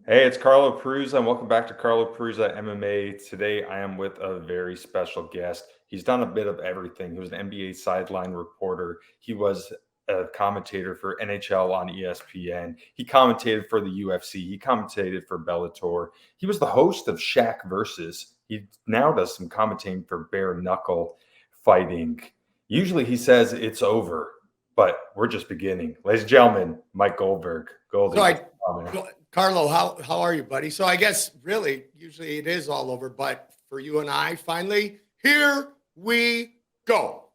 Hey, it's Carlo Peruzza, and welcome back to Carlo Peruzza MMA. Today, I am with a very special guest. He's done a bit of everything. He was an NBA sideline reporter. He was a commentator for NHL on ESPN. He commentated for the UFC. He commentated for Bellator. He was the host of Shaq Versus. He now does some commentating for bare knuckle fighting. Usually, he says it's over, but we're just beginning. Ladies and gentlemen, Mike Goldberg. So Goldie, what's I, going on, man? Carlo, how are you, buddy? So I guess really, usually it is all over, but for you and I, finally, here we go.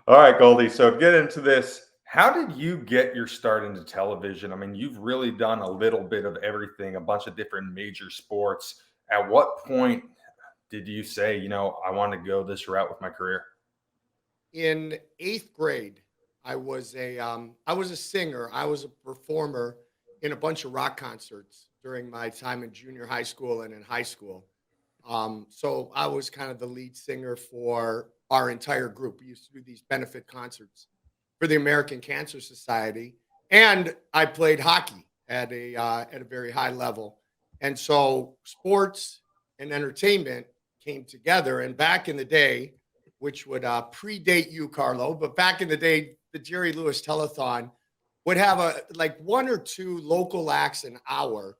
All right, Goldie. So get into this. How did you get your start into television? I mean, you've really done a little bit of everything, a bunch of different major sports. At what point did you say, I want to go this route with my career? In eighth grade, I was a singer. I was a performer in a bunch of rock concerts during my time in junior high school and in high school. So I was kind of the lead singer for our entire group. We used to do these benefit concerts for the American Cancer Society, and I played hockey at a very high level. And so sports and entertainment came together. And back in the day, which would predate you, Carlo, but back in the day, the Jerry Lewis Telethon would have a like one or two local acts an hour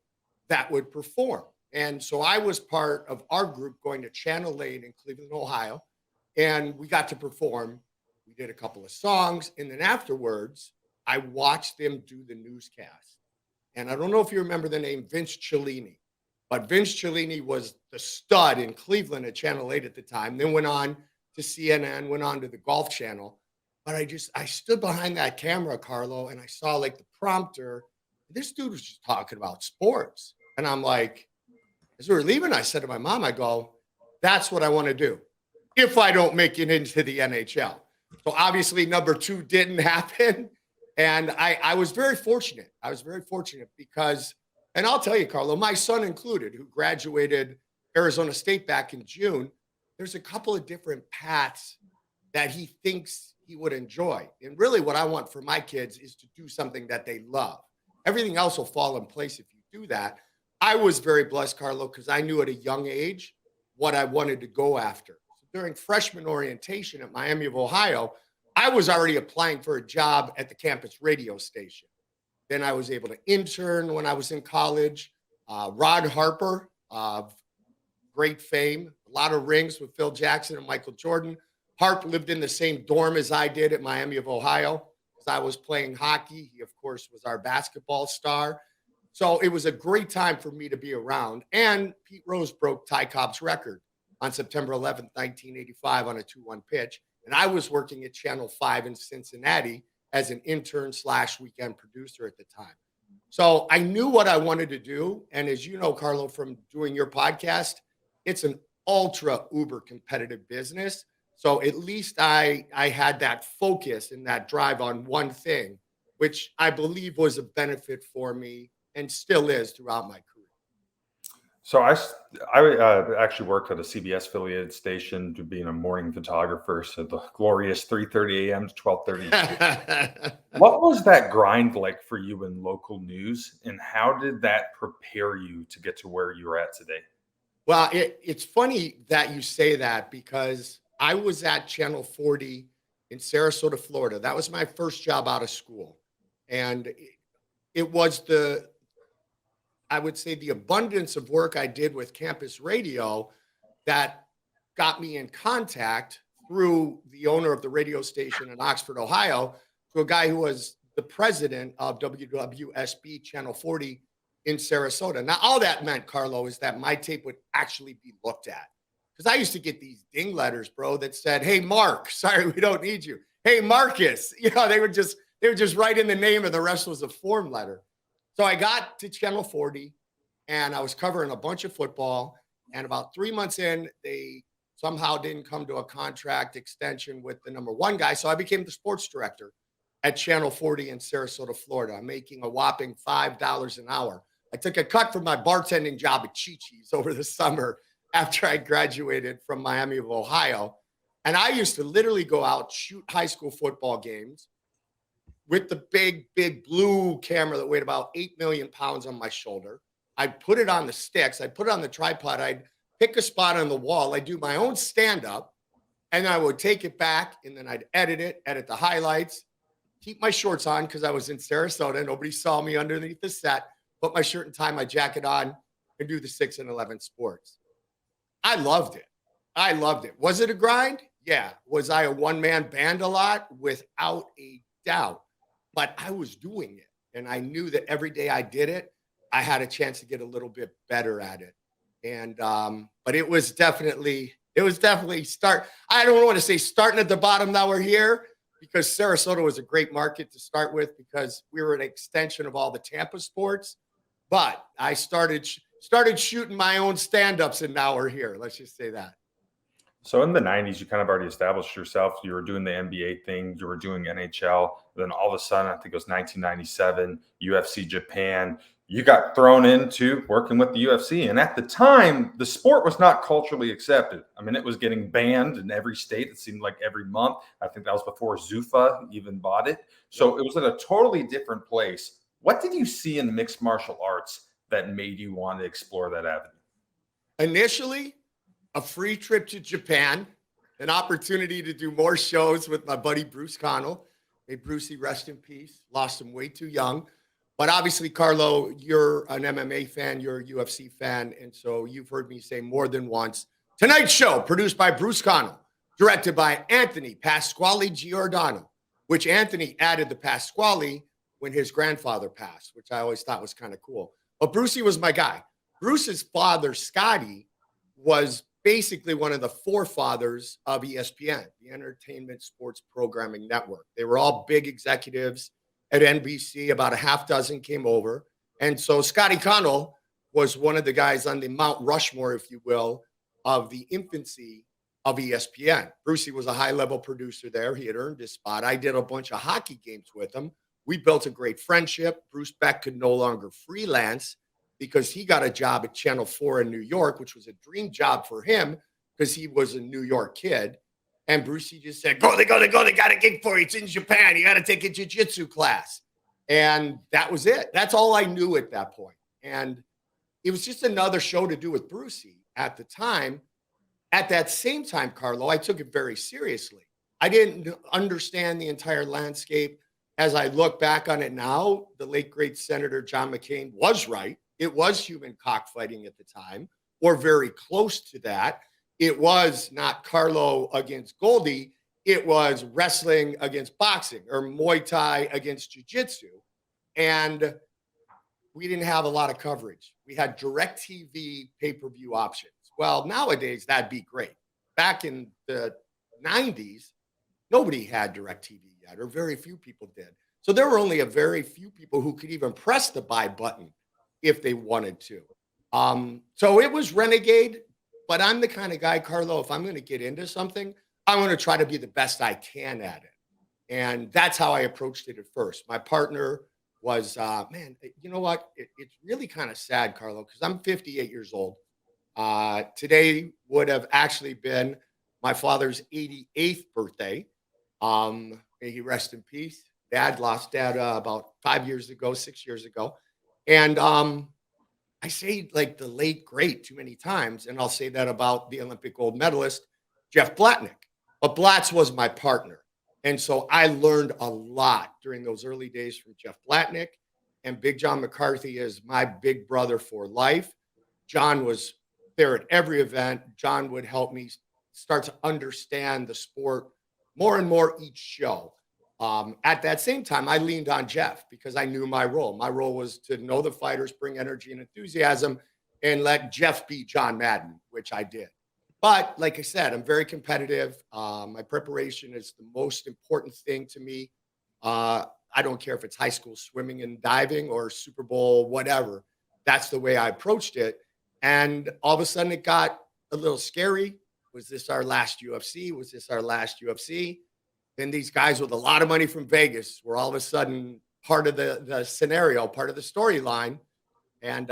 that would perform. And so I was part of our group going to Channel 8 in Cleveland, Ohio, and we got to perform. We did a couple of songs, and then afterwards, I watched them do the newscast. And I don't know if you remember the name Vince Cellini, but Vince Cellini was the stud in Cleveland at Channel 8 at the time, then went on to CNN, went on to the Golf Channel. But I stood behind that camera, Carlo, and I saw like the prompter. This dude was just talking about sports. And I'm like, as we were leaving, I said to my mom, I go, that's what I want to do if I don't make it into the NHL. So obviously, number two didn't happen. And I was very fortunate. I was very fortunate because, and I'll tell you, Carlo, my son included, who graduated Arizona State back in June, there's a couple of different paths that he thinks he would enjoy. And really, what I want for my kids is to do something that they love. Everything else will fall in place if you do that. I was very blessed, Carlo, because I knew at a young age what I wanted to go after. So during freshman orientation at Miami of Ohio, I was already applying for a job at the campus radio station. Then I was able to intern when I was in college. Rod Harper, great fame, a lot of rings with Phil Jackson and Michael Jordan. Harp lived in the same dorm as I did at Miami of Ohio. As I was playing hockey, he, of course, was our basketball star. So it was a great time for me to be around. And Pete Rose broke Ty Cobb's record on September 11th, 1985 on a 2-1 pitch. And I was working at Channel 5 in Cincinnati as an intern slash weekend producer at the time. So I knew what I wanted to do. And as you know, Carlo, from doing your podcast, it's an ultra uber competitive business. So at least I had that focus and that drive on one thing, which I believe was a benefit for me and still is throughout my career. So I actually worked at a CBS affiliated station to being a morning photographer. So the glorious 3:30 a.m. to 12:30. What was that grind like for you in local news, and how did that prepare you to get to where you're at today? Well, it's funny that you say that because I was at Channel 40 in Sarasota, Florida. That was my first job out of school. And it was I would say, the abundance of work I did with campus radio that got me in contact through the owner of the radio station in Oxford, Ohio, to a guy who was the president of WWSB Channel 40 in Sarasota. Now, all that meant, Carlo, is that my tape would actually be looked at. Because I used to get these ding letters, bro, that said, "Hey, Mark, sorry, we don't need you. Hey, Marcus." They would just write in the name, and the rest was a form letter. So I got to Channel 40 and I was covering a bunch of football. And about 3 months in, they somehow didn't come to a contract extension with the number one guy. So I became the sports director at Channel 40 in Sarasota, Florida. I'm making a whopping $5 an hour. I took a cut from my bartending job at Chi-Chi's over the summer after I graduated from Miami of Ohio. And I used to literally go out, shoot high school football games, with the big, big blue camera that weighed about 8 million pounds on my shoulder. I'd put it on the sticks. I'd put it on the tripod. I'd pick a spot on the wall. I'd do my own stand up and I would take it back and then I'd edit it, edit the highlights, keep my shorts on because I was in Sarasota. Nobody saw me underneath the set, put my shirt and tie my jacket on and do the 6 and 11 sports. I loved it. I loved it. Was it a grind? Yeah. Was I a one-man band a lot? Without a doubt. But I was doing it. And I knew that every day I did it, I had a chance to get a little bit better at it. And but it was definitely I don't want to say starting at the bottom, now we're here, because Sarasota was a great market to start with because we were an extension of all the Tampa sports. But I started shooting my own stand-ups and now we're here. Let's just say that. So in the 90s, you kind of already established yourself. You were doing the NBA thing, you were doing NHL. Then all of a sudden, I think it was 1997, UFC Japan. You got thrown into working with the UFC. And at the time, the sport was not culturally accepted. I mean, it was getting banned in every state. It seemed like every month. I think that was before Zuffa even bought it. So it was in a totally different place. What did you see in mixed martial arts that made you want to explore that avenue? Initially, a free trip to Japan, an opportunity to do more shows with my buddy Bruce Connell. May Brucey rest in peace. Lost him way too young. But obviously, Carlo, you're an MMA fan, you're a UFC fan, and so you've heard me say more than once, tonight's show, produced by Bruce Connell, directed by Anthony Pasquale Giordano, which Anthony added the Pasquale when his grandfather passed, which I always thought was kind of cool. But Brucey was my guy. Bruce's father, Scotty, was basically one of the forefathers of ESPN, the Entertainment Sports Programming Network. They were all big executives at NBC. About a half dozen came over. And so Scotty Connell was one of the guys on the Mount Rushmore, if you will, of the infancy of ESPN. Brucey was a high-level producer there. He had earned his spot. I did a bunch of hockey games with him. We built a great friendship. Bruce Beck could no longer freelance because he got a job at Channel 4 in New York, which was a dream job for him because he was a New York kid. And Brucey just said, go. They got a gig for you. It's in Japan. You got to take a jiu-jitsu class. And that was it. That's all I knew at that point. And it was just another show to do with Brucey at the time. At that same time, Carlo, I took it very seriously. I didn't understand the entire landscape. As I look back on it now, the late, great Senator John McCain was right. It was human cockfighting at the time, or very close to that. It was not Carlo against Goldie. It was wrestling against boxing or Muay Thai against jiu-jitsu. And we didn't have a lot of coverage. We had DirecTV pay-per-view options. Well, nowadays, that'd be great. Back in the 90s, nobody had DirecTV yet, or very few people did. So there were only a very few people who could even press the buy button if they wanted to. So it was Renegade, but I'm the kind of guy, Carlo, if I'm going to get into something, I'm going to try to be the best I can at it. And that's how I approached it at first. My partner was, man, you know what? It's really kind of sad, Carlo, because I'm 58 years old. Today would have actually been my father's 88th birthday. May he rest in peace. Dad lost dad about 5 years ago, 6 years ago. And I say like the late great too many times, and I'll say that about the Olympic gold medalist, Jeff Blatnick. But Blatz was my partner. And so I learned a lot during those early days from Jeff Blatnick. And Big John McCarthy is my big brother for life. John was there at every event. John would help me start to understand the sport more and more each show. At that same time, I leaned on Jeff because I knew my role. My role was to know the fighters, bring energy and enthusiasm, and let Jeff be John Madden, which I did. But like I said, I'm very competitive. My preparation is the most important thing to me. I don't care if it's high school swimming and diving or Super Bowl, whatever. That's the way I approached it. And all of a sudden it got a little scary. Was this our last UFC? Was this our last UFC? Then these guys with a lot of money from Vegas were all of a sudden part of the scenario, part of the storyline. And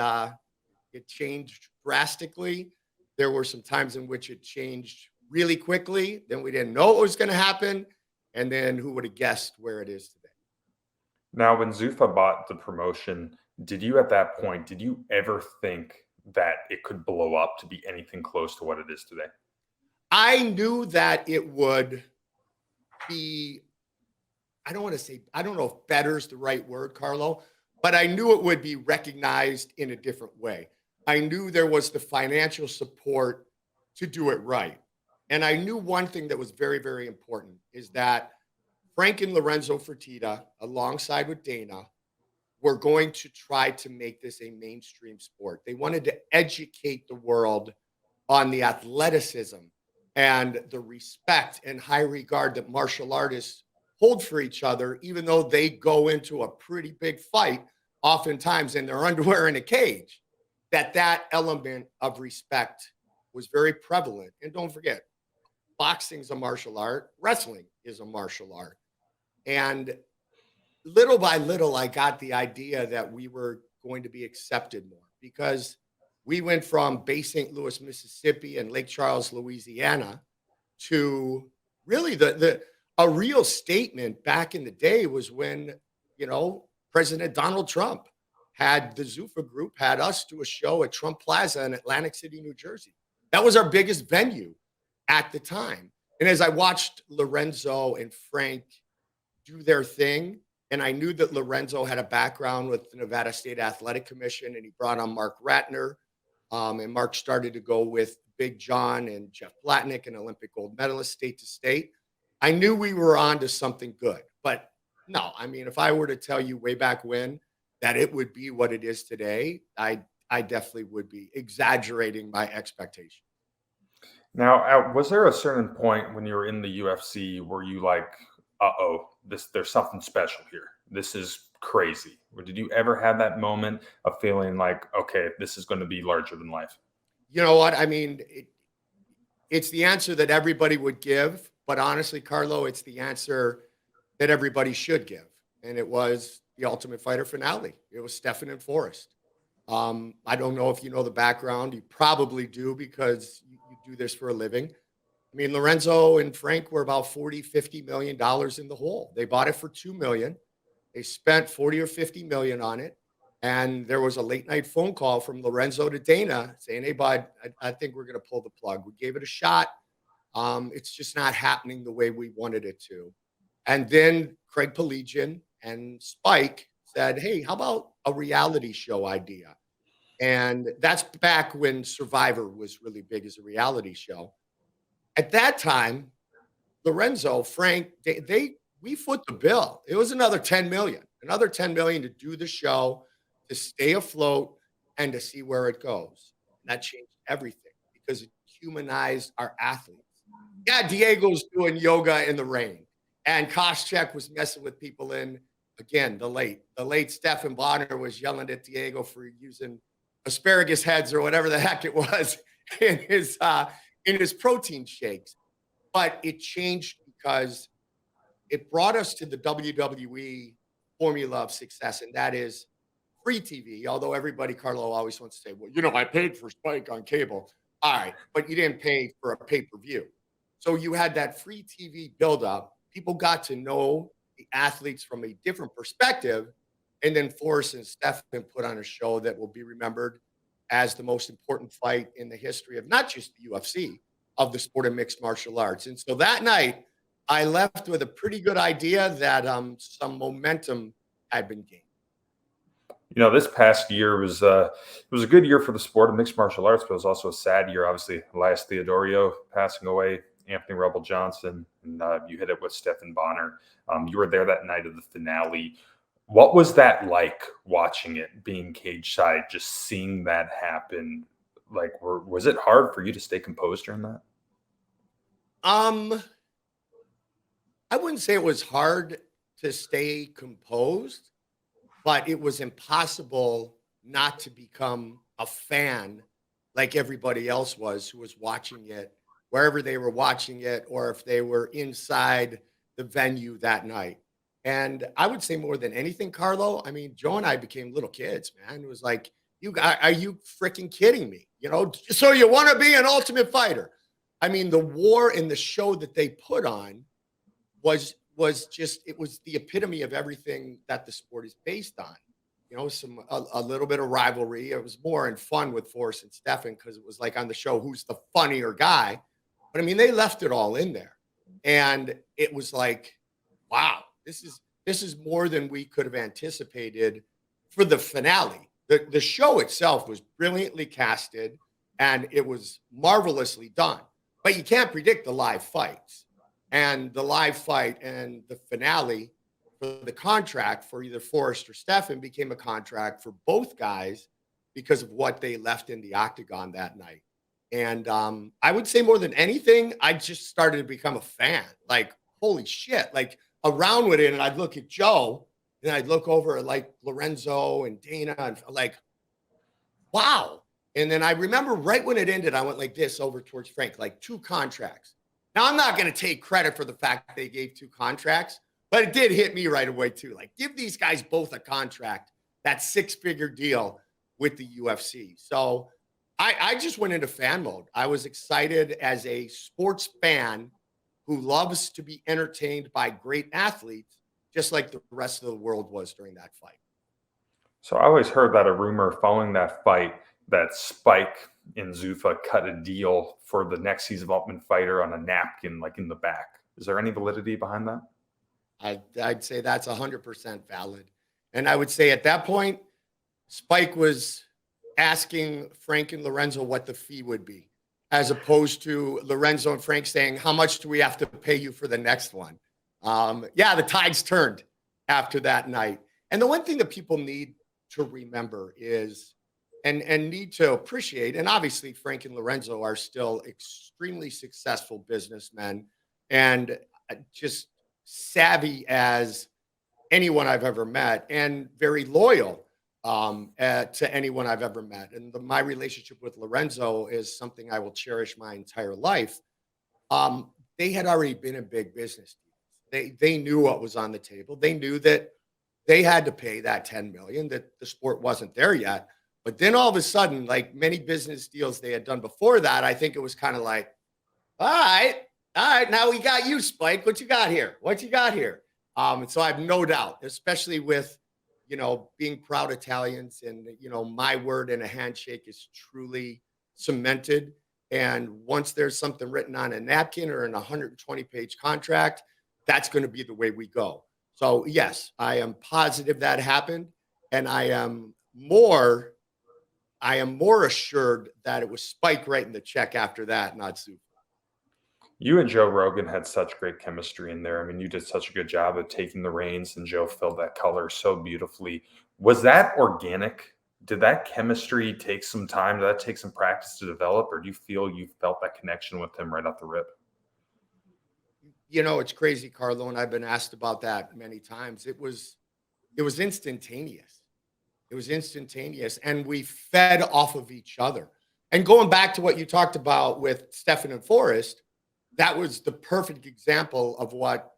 it changed drastically. There were some times in which it changed really quickly. Then we didn't know what was going to happen. And then who would have guessed where it is today? Now, when Zuffa bought the promotion, did you ever think that it could blow up to be anything close to what it is today? I knew that it would be, I don't want to say, I don't know if better is the right word, Carlo, but I knew it would be recognized in a different way. I knew there was the financial support to do it right. And I knew one thing that was very, very important is that Frank and Lorenzo Fertitta, alongside with Dana, were going to try to make this a mainstream sport. They wanted to educate the world on the athleticism and the respect and high regard that martial artists hold for each other, even though they go into a pretty big fight, oftentimes in their underwear in a cage, that element of respect was very prevalent. And don't forget, boxing's a martial art, wrestling is a martial art. And little by little, I got the idea that we were going to be accepted more because we went from Bay St. Louis, Mississippi, and Lake Charles, Louisiana, to really the a real statement back in the day was when President Donald Trump had the Zuffa Group had us do a show at Trump Plaza in Atlantic City, New Jersey. That was our biggest venue at the time. And as I watched Lorenzo and Frank do their thing, and I knew that Lorenzo had a background with the Nevada State Athletic Commission, and he brought on Mark Ratner. And Mark started to go with Big John and Jeff Blatnick, an Olympic gold medalist, state to state. I knew we were on to something good. But no, I mean, if I were to tell you way back when that it would be what it is today, I definitely would be exaggerating my expectation. Now, was there a certain point when you were in the UFC where you like, oh, there's something special here. This is crazy. Or did you ever have that moment of feeling like, okay, this is going to be larger than life? You know what? I mean, it's the answer that everybody would give, but honestly, Carlo, it's the answer that everybody should give. And it was the Ultimate Fighter finale. It was Stephan and Forrest. I don't know if you know the background. You probably do because you do this for a living. I mean, Lorenzo and Frank were about 40, $50 million in the hole. They bought it for 2 million. They spent 40 or 50 million on it. And there was a late night phone call from Lorenzo to Dana saying, hey, bud, I think we're going to pull the plug. We gave it a shot. It's just not happening the way we wanted it to. And then Craig Pelegian and Spike said, hey, how about a reality show idea? And that's back when Survivor was really big as a reality show. At that time, Lorenzo, Frank, we foot the bill. It was another 10 million to do the show, to stay afloat, and to see where it goes. And that changed everything because it humanized our athletes. Yeah, Diego's doing yoga in the rain, and Koscheck was messing with people in again. The late Stephan Bonner was yelling at Diego for using asparagus heads or whatever the heck it was in his protein shakes. But it changed because it brought us to the WWE formula of success, and that is free TV. Although everybody, Carlo, always wants to say, well, I paid for Spike on cable. All right, but you didn't pay for a pay-per-view. So you had that free TV buildup. People got to know the athletes from a different perspective. And then Forrest and Stephan put on a show that will be remembered as the most important fight in the history of not just the UFC, of the sport of mixed martial arts. And so that night, I left with a pretty good idea that some momentum had been gained. This past year was a good year for the sport of mixed martial arts, but it was also a sad year. Obviously, Elias Theodorio passing away, Anthony Rebel Johnson, and you hit it with Stephan Bonner. You were there that night of the finale. What was that like watching it, being cage side, just seeing that happen? Like, was it hard for you to stay composed during that? I wouldn't say it was hard to stay composed, but it was impossible not to become a fan like everybody else was who was watching it, wherever they were watching it, or if they were inside the venue that night. And I would say more than anything, Carlo, I mean, Joe and I became little kids, man. It was like, are you freaking kidding me? So you want to be an Ultimate Fighter? I mean, the war and the show that they put on was was just, it was the epitome of everything that the sport is based on. A little bit of rivalry. It was more in fun with Forrest and Stefan because it was like on the show, who's the funnier guy. But I mean, they left it all in there. And it was like, wow, this is more than we could have anticipated for the finale. The show itself was brilliantly casted and it was marvelously done. But you can't predict the live fights. And the live fight and the finale for the contract for either Forrest or Stefan became a contract for both guys because of what they left in the octagon that night. And I would say more than anything, I just started to become a fan. Like, holy shit. Like, around with it. And I'd look at Joe and I'd look over at like Lorenzo and Dana and like, wow. And then I remember right when it ended, I went like this over towards Frank, like 2 contracts. Now, I'm not going to take credit for the fact they gave 2 contracts, but it did hit me right away too. Like, give these guys both a contract, that 6-figure deal with the UFC. So I just went into fan mode. I was excited as a sports fan who loves to be entertained by great athletes, just like the rest of the world was during that fight. So I always heard that a rumor following that fight that Spike and Zuffa cut a deal for the next season of Ultimate Fighter on a napkin, like in the back. Is there any validity behind that? I'd say that's 100% valid. And I would say at that point, Spike was asking Frank and Lorenzo what the fee would be, as opposed to Lorenzo and Frank saying, how much do we have to pay you for the next one? Yeah, the tides turned after that night. And the one thing that people need to remember is, and need to appreciate, and obviously Frank and Lorenzo are still extremely successful businessmen and just savvy as anyone I've ever met and very loyal to anyone I've ever met. And my relationship with Lorenzo is something I will cherish my entire life. They had already been in big business deals. They knew what was on the table. They knew that they had to pay that 10 million, that the sport wasn't there yet. But then all of a sudden, like many business deals they had done before that, I think it was kind of like, all right, now we got you, Spike. What you got here? What you got here? And so I have no doubt, especially with, being proud Italians and, my word in a handshake is truly cemented. And once there's something written on a napkin or in a 120-page contract, that's going to be the way we go. So yes, I am positive that happened. And I am more assured that it was Spike writing the check after that, not Sue. You and Joe Rogan had such great chemistry in there. I mean, you did such a good job of taking the reins, and Joe filled that color so beautifully. Was that organic? Did that chemistry take some time? Did that take some practice to develop, or do you feel you felt that connection with him right off the rip? It's crazy, Carlo, and I've been asked about that many times. It was instantaneous. It was instantaneous, and we fed off of each other. And going back to what you talked about with Stefan and Forrest, that was the perfect example of what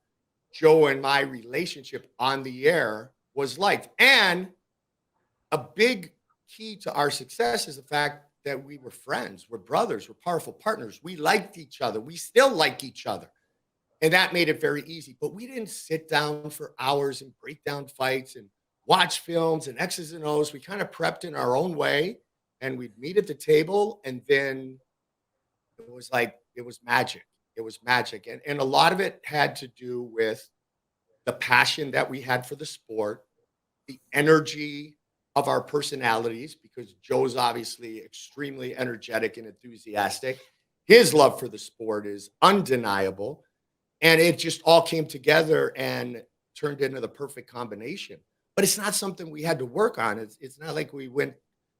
Joe and my relationship on the air was like. And a big key to our success is the fact that we were friends, we're brothers, we're powerful partners. We liked each other. We still like each other. And that made it very easy. But we didn't sit down for hours and break down fights and watch films and X's and O's. We kind of prepped in our own way and we'd meet at the table. And then it was like, it was magic. It was magic. And a lot of it had to do with the passion that we had for the sport, the energy of our personalities, because Joe's obviously extremely energetic and enthusiastic. His love for the sport is undeniable. And it just all came together and turned into the perfect combination. But it's not something we had to work on. It's not like we went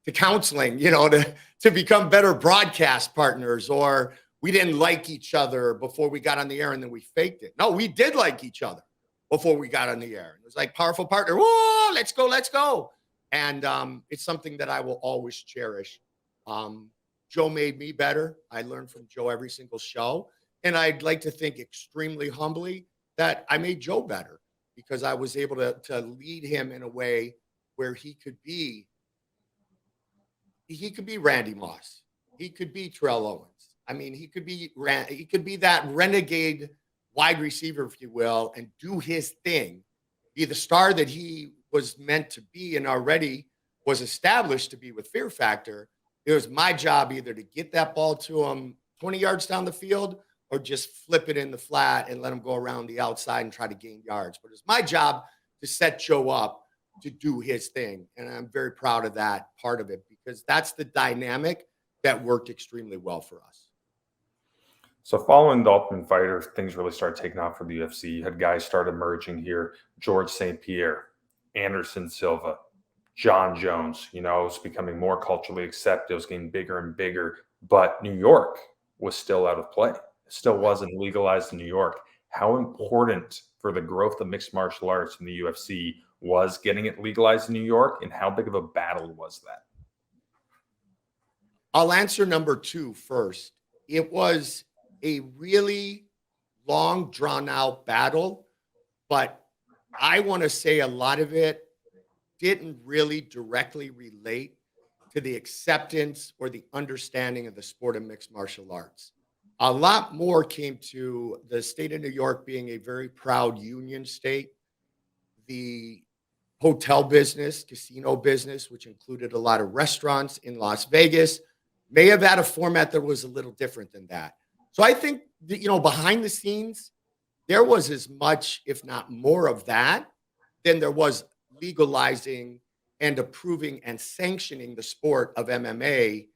to counseling, to become better broadcast partners, or we didn't like each other before we got on the air and then we faked it. No, we did like each other before we got on the air. It was like powerful partner. Whoa, let's go, let's go. And it's something that I will always cherish. Joe made me better. I learned from Joe every single show. And I'd like to think extremely humbly that I made Joe better because I was able to lead him in a way where he could be Randy Moss. He could be Terrell Owens. I mean, he could be that renegade wide receiver, if you will, and do his thing, be the star that he was meant to be and already was established to be with Fear Factor, it was my job either to get that ball to him 20 yards down the field or just flip it in the flat and let him go around the outside and try to gain yards. But it's my job to set Joe up to do his thing. And I'm very proud of that part of it because that's the dynamic that worked extremely well for us. So following the Ultimate Fighter, things really started taking off for the UFC. You had guys start emerging here: George St. Pierre, Anderson Silva, John Jones. You know, it was becoming more culturally accepted. It was getting bigger and bigger. But New York was still out of play. It still wasn't legalized in New York. How important for the growth of mixed martial arts in the UFC was getting it legalized in New York, and how big of a battle was that? I'll answer number two first. It was a really long, drawn out battle, but I want to say a lot of it didn't really directly relate to the acceptance or the understanding of the sport of mixed martial arts. A lot more came to the state of New York being a very proud union state, the hotel business, casino business, which included a lot of restaurants in Las Vegas, may have had a format that was a little different than that. So I think that, behind the scenes, there was as much, if not more of that than there was legalizing and approving and sanctioning the sport of MMA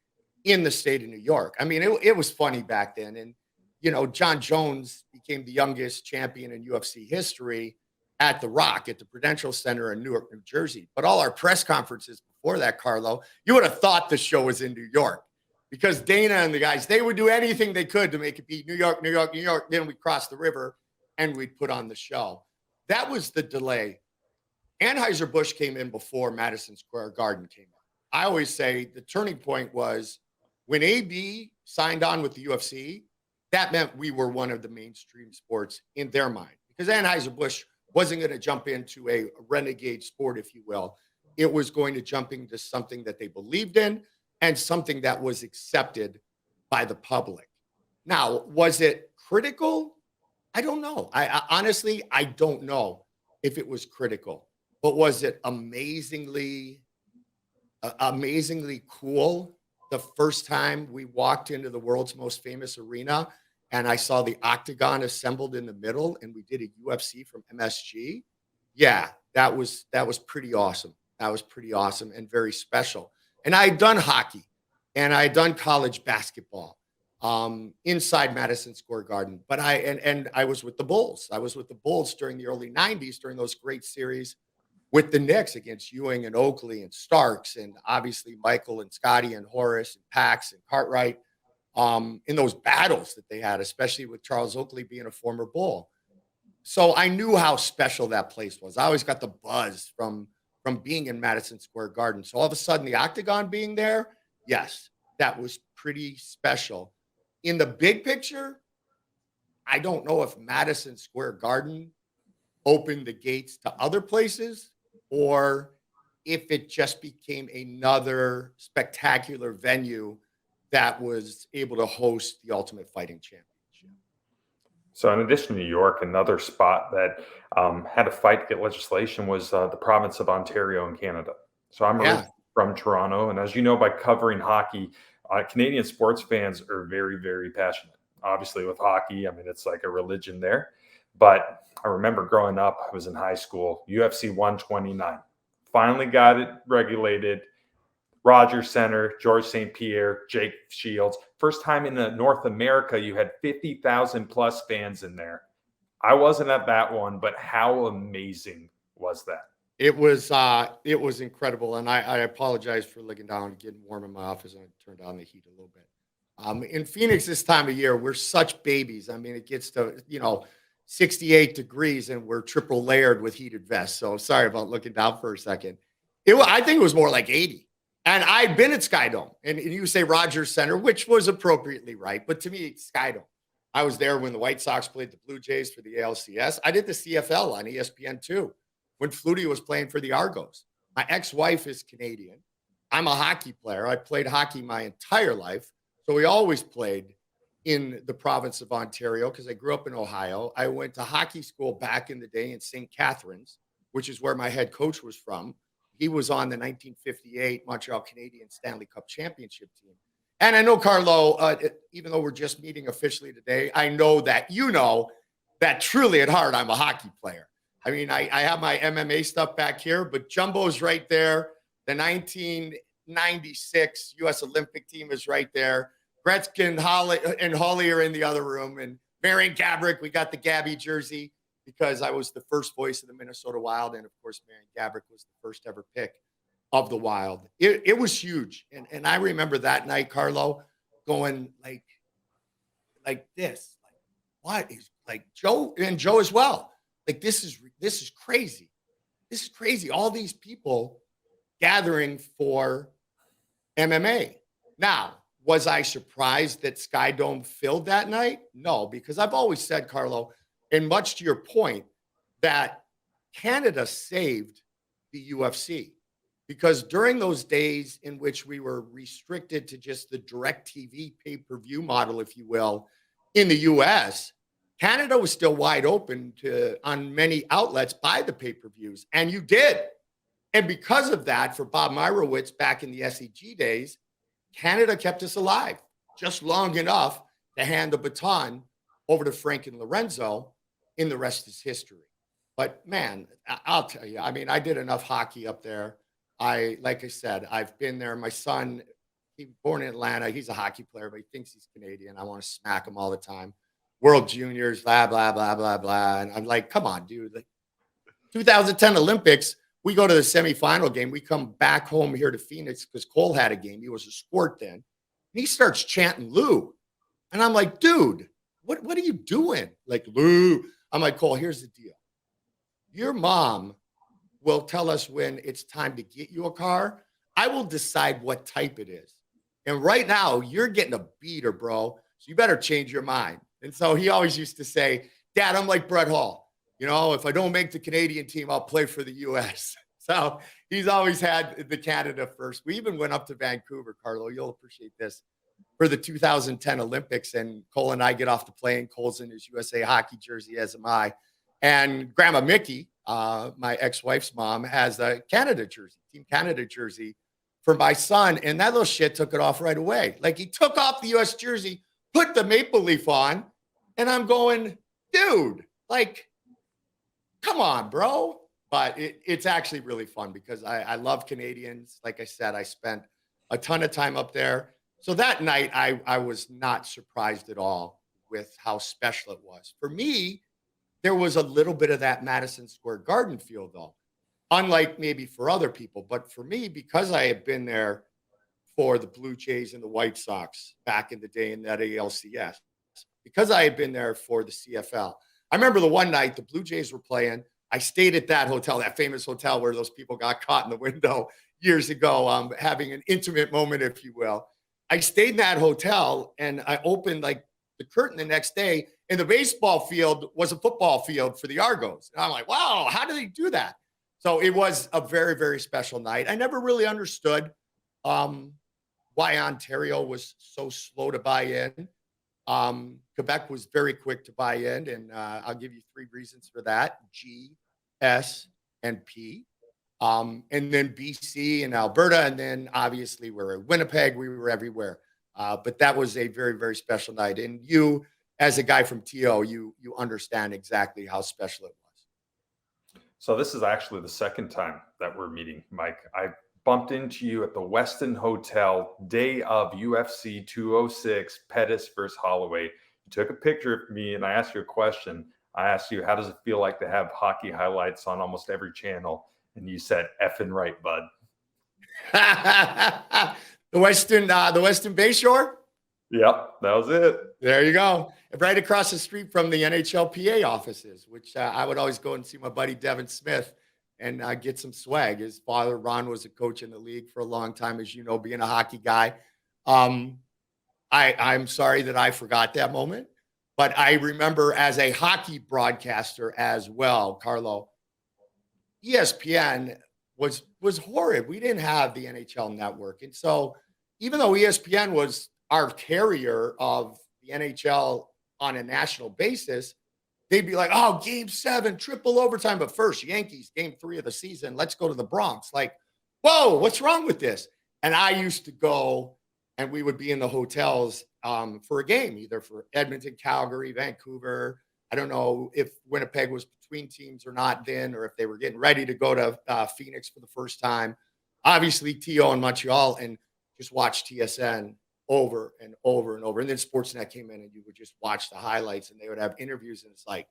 in the state of New York. I mean, it was funny back then. And, John Jones became the youngest champion in UFC history at the Rock at the Prudential Center in Newark, New Jersey. But all our press conferences before that, Carlo, you would have thought the show was in New York because Dana and the guys, they would do anything they could to make it be New York, New York, New York. Then we'd cross the river and we'd put on the show. That was the delay. Anheuser-Busch came in before Madison Square Garden came in. I always say the turning point was when AB signed on with the UFC, that meant we were one of the mainstream sports in their mind because Anheuser-Busch wasn't going to jump into a renegade sport, if you will. It was going to jump into something that they believed in and something that was accepted by the public. Now, was it critical? I don't know. I honestly, I don't know if it was critical, but was it amazingly cool the first time we walked into the world's most famous arena and I saw the octagon assembled in the middle and we did a UFC from MSG? Yeah, that was pretty awesome. That was pretty awesome and very special. And I had done hockey and I had done college basketball inside Madison Square Garden. But I was with the Bulls. I was with the Bulls during the early 90s during those great series with the Knicks against Ewing and Oakley and Starks and obviously Michael and Scotty and Horace and Pax and Cartwright in those battles that they had, especially with Charles Oakley being a former Bull. So I knew how special that place was. I always got the buzz from being in Madison Square Garden. So all of a sudden the octagon being there, yes, that was pretty special. In the big picture, I don't know if Madison Square Garden opened the gates to other places or if it just became another spectacular venue that was able to host the Ultimate Fighting Championship. So, in addition to New York, another spot that had to fight to get legislation was the province of Ontario in Canada. So, I'm Yeah. originally from Toronto, and as you know, by covering hockey, Canadian sports fans are very, very passionate. Obviously, with hockey, I mean, it's like a religion there. But I remember growing up, I was in high school, UFC 129. Finally got it regulated. Rogers Center, George St. Pierre, Jake Shields. First time in North America, you had 50,000 plus fans in there. I wasn't at that one, but how amazing was that? It was incredible. And I apologize for looking down and getting warm in my office and I turned down the heat a little bit. In Phoenix this time of year, we're such babies. I mean, it gets to, 68 degrees and we're triple layered with heated vests. So sorry about looking down for a second. I think it was more like 80. And I'd been at Skydome, and you say Rogers Center, which was appropriately right. But to me, it's Skydome. I was there when the White Sox played the Blue Jays for the ALCS. I did the CFL on ESPN too, when Flutie was playing for the Argos. My ex-wife is Canadian. I'm a hockey player. I played hockey my entire life. So we always played in the province of Ontario because I grew up in Ohio. I went to hockey school back in the day in St. Catharines, which is where my head coach was from. He was on the 1958 Montreal Canadiens Stanley Cup championship team. And I know, Carlo, even though we're just meeting officially today, I know that you know that truly at heart, I'm a hockey player. I mean, I have my MMA stuff back here, but Jumbo's right there. The 1996 U.S. Olympic team is right there. Gretzky and Holly are in the other room. And Marion Gabrick, we got the Gabby jersey because I was the first voice of the Minnesota Wild. And of course, Marion Gabrick was the first ever pick of the Wild. It was huge. And I remember that night, Carlo, going like this. Like, what is like Joe and Joe as well? Like, this is crazy. This is crazy. All these people gathering for MMA. Now, was I surprised that Sky Dome filled that night? No, because I've always said, Carlo, and much to your point, that Canada saved the UFC. Because during those days in which we were restricted to just the direct TV pay-per-view model, if you will, in the US, Canada was still wide open to, on many outlets, buy the pay-per-views. And you did. And because of that, for Bob Myrowitz back in the SEG days, Canada kept us alive just long enough to hand the baton over to Frank and Lorenzo, and the rest is history. But man, I'll tell you, I mean, I did enough hockey up there. Like I said, I've been there. My son, he was born in Atlanta. He's a hockey player, but he thinks he's Canadian. I want to smack him all the time. World Juniors, blah, blah, blah, blah, blah. And I'm like, come on, dude. Like 2010 Olympics, we go to the semifinal game. We come back home here to Phoenix because Cole had a game. He was a sport then. And he starts chanting Lou. And I'm like, dude, what are you doing? Like, Lou. I'm like, Cole, here's the deal. Your mom will tell us when it's time to get you a car. I will decide what type it is. And right now, you're getting a beater, bro. So you better change your mind. And so he always used to say, Dad, I'm like Brett Hall. You know, if I don't make the Canadian team, I'll play for the U.S. So he's always had the Canada first. We even went up to Vancouver, Carlo. You'll appreciate this, for the 2010 Olympics. And Cole and I get off the plane. Cole's in his USA hockey jersey, as am I. And Grandma Mickey, my ex-wife's mom, has a Canada jersey, Team Canada jersey for my son. And that little shit took it off right away. Like, he took off the U.S. jersey, put the maple leaf on, and I'm going, dude, like, come on, bro. But it's actually really fun because I love Canadians. Like I said, I spent a ton of time up there. So that night, I was not surprised at all with how special it was. For me, there was a little bit of that Madison Square Garden feel, though, unlike maybe for other people. But for me, because I had been there for the Blue Jays and the White Sox back in the day in that ALCS, because I had been there for the CFL. I remember the one night the Blue Jays were playing. I stayed at that hotel, that famous hotel where those people got caught in the window years ago, having an intimate moment, if you will. I stayed in that hotel and I opened like the curtain the next day, and the baseball field was a football field for the Argos. And I'm like, wow, how do they do that? So it was a very, very special night. I never really understood why Ontario was so slow to buy in. Quebec was very quick to buy in, and I'll give you three reasons for that: G, S, and P. And then BC and Alberta, and then obviously we're in Winnipeg. We were everywhere. But that was a very, very special night. And you, as a guy from TO, you understand exactly how special it was. So this is actually the second time that we're meeting, Mike. I bumped into you at the Westin Hotel, day of UFC 206, Pettis versus Holloway. You took a picture of me and I asked you a question. I asked you, how does it feel like to have hockey highlights on almost every channel? And you said, effing right, bud. The Westin Bayshore? Yep, that was it. There you go. Right across the street from the NHLPA offices, which I would always go and see my buddy Devin Smith and get some swag. His father, Ron, was a coach in the league for a long time, as you know, being a hockey guy. I'm sorry that I forgot that moment, but I remember as a hockey broadcaster as well, Carlo, ESPN was horrid. We didn't have the NHL network. And so even though ESPN was our carrier of the the NHL on a national basis, they'd be like, oh, game 7, triple overtime. But first, Yankees, game 3 of the season. Let's go to the Bronx. Like, whoa, what's wrong with this? And I used to go and we would be in the hotels for a game, either for Edmonton, Calgary, Vancouver. I don't know if Winnipeg was between teams or not then, or if they were getting ready to go to Phoenix for the first time. Obviously, TO in Montreal, and just watch TSN over and over and over. And then Sportsnet came in and you would just watch the highlights and they would have interviews. And it's like,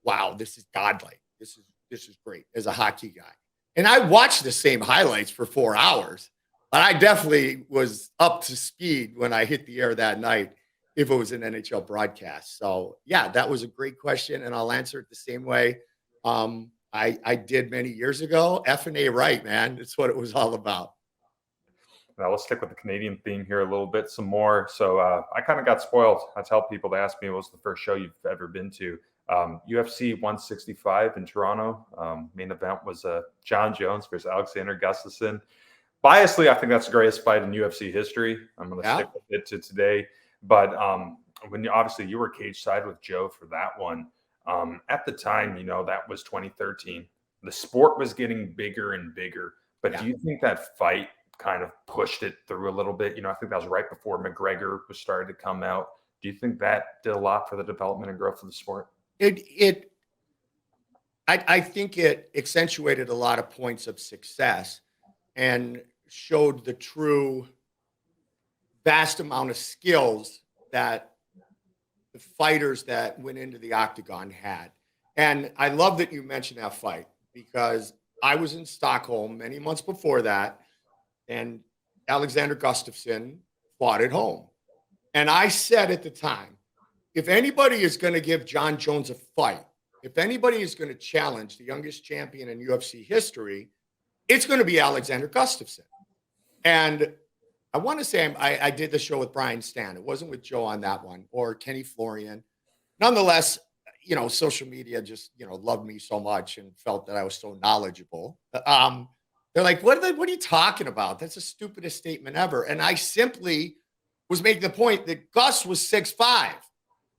wow, this is godlike. This is great as a hockey guy. And I watched the same highlights for 4 hours, but I definitely was up to speed when I hit the air that night if it was an NHL broadcast. So yeah, that was a great question. And I'll answer it the same way I did many years ago. F&A right, man. That's what it was all about. Now let's stick with the Canadian theme here a little bit, some more. So I kind of got spoiled. I tell people, they ask me, what was the first show you've ever been to? UFC 165 in Toronto. Main event was John Jones versus Alexander Gustafsson. Biasly, I think that's the greatest fight in UFC history. I'm going to stick with it to today. But when obviously you were cage side with Joe for that one, at the time, that was 2013. The sport was getting bigger and bigger. But do you think that fight kind of pushed it through a little bit? I think that was right before McGregor was starting to come out. Do you think that did a lot for the development and growth of the sport? I think it accentuated a lot of points of success and showed the true vast amount of skills that the fighters that went into the octagon had. And I love that you mentioned that fight because I was in Stockholm many months before that, and Alexander Gustafsson fought at home. And I said at the time, if anybody is going to give John Jones a fight, if anybody is going to challenge the youngest champion in UFC history, it's going to be Alexander Gustafsson. And I want to say I did the show with Brian Stan. It wasn't with Joe on that one, or Kenny Florian. Nonetheless, social media just, loved me so much and felt that I was so knowledgeable. They're like, what are you talking about? That's the stupidest statement ever. And I simply was making the point that Gus was 6'5".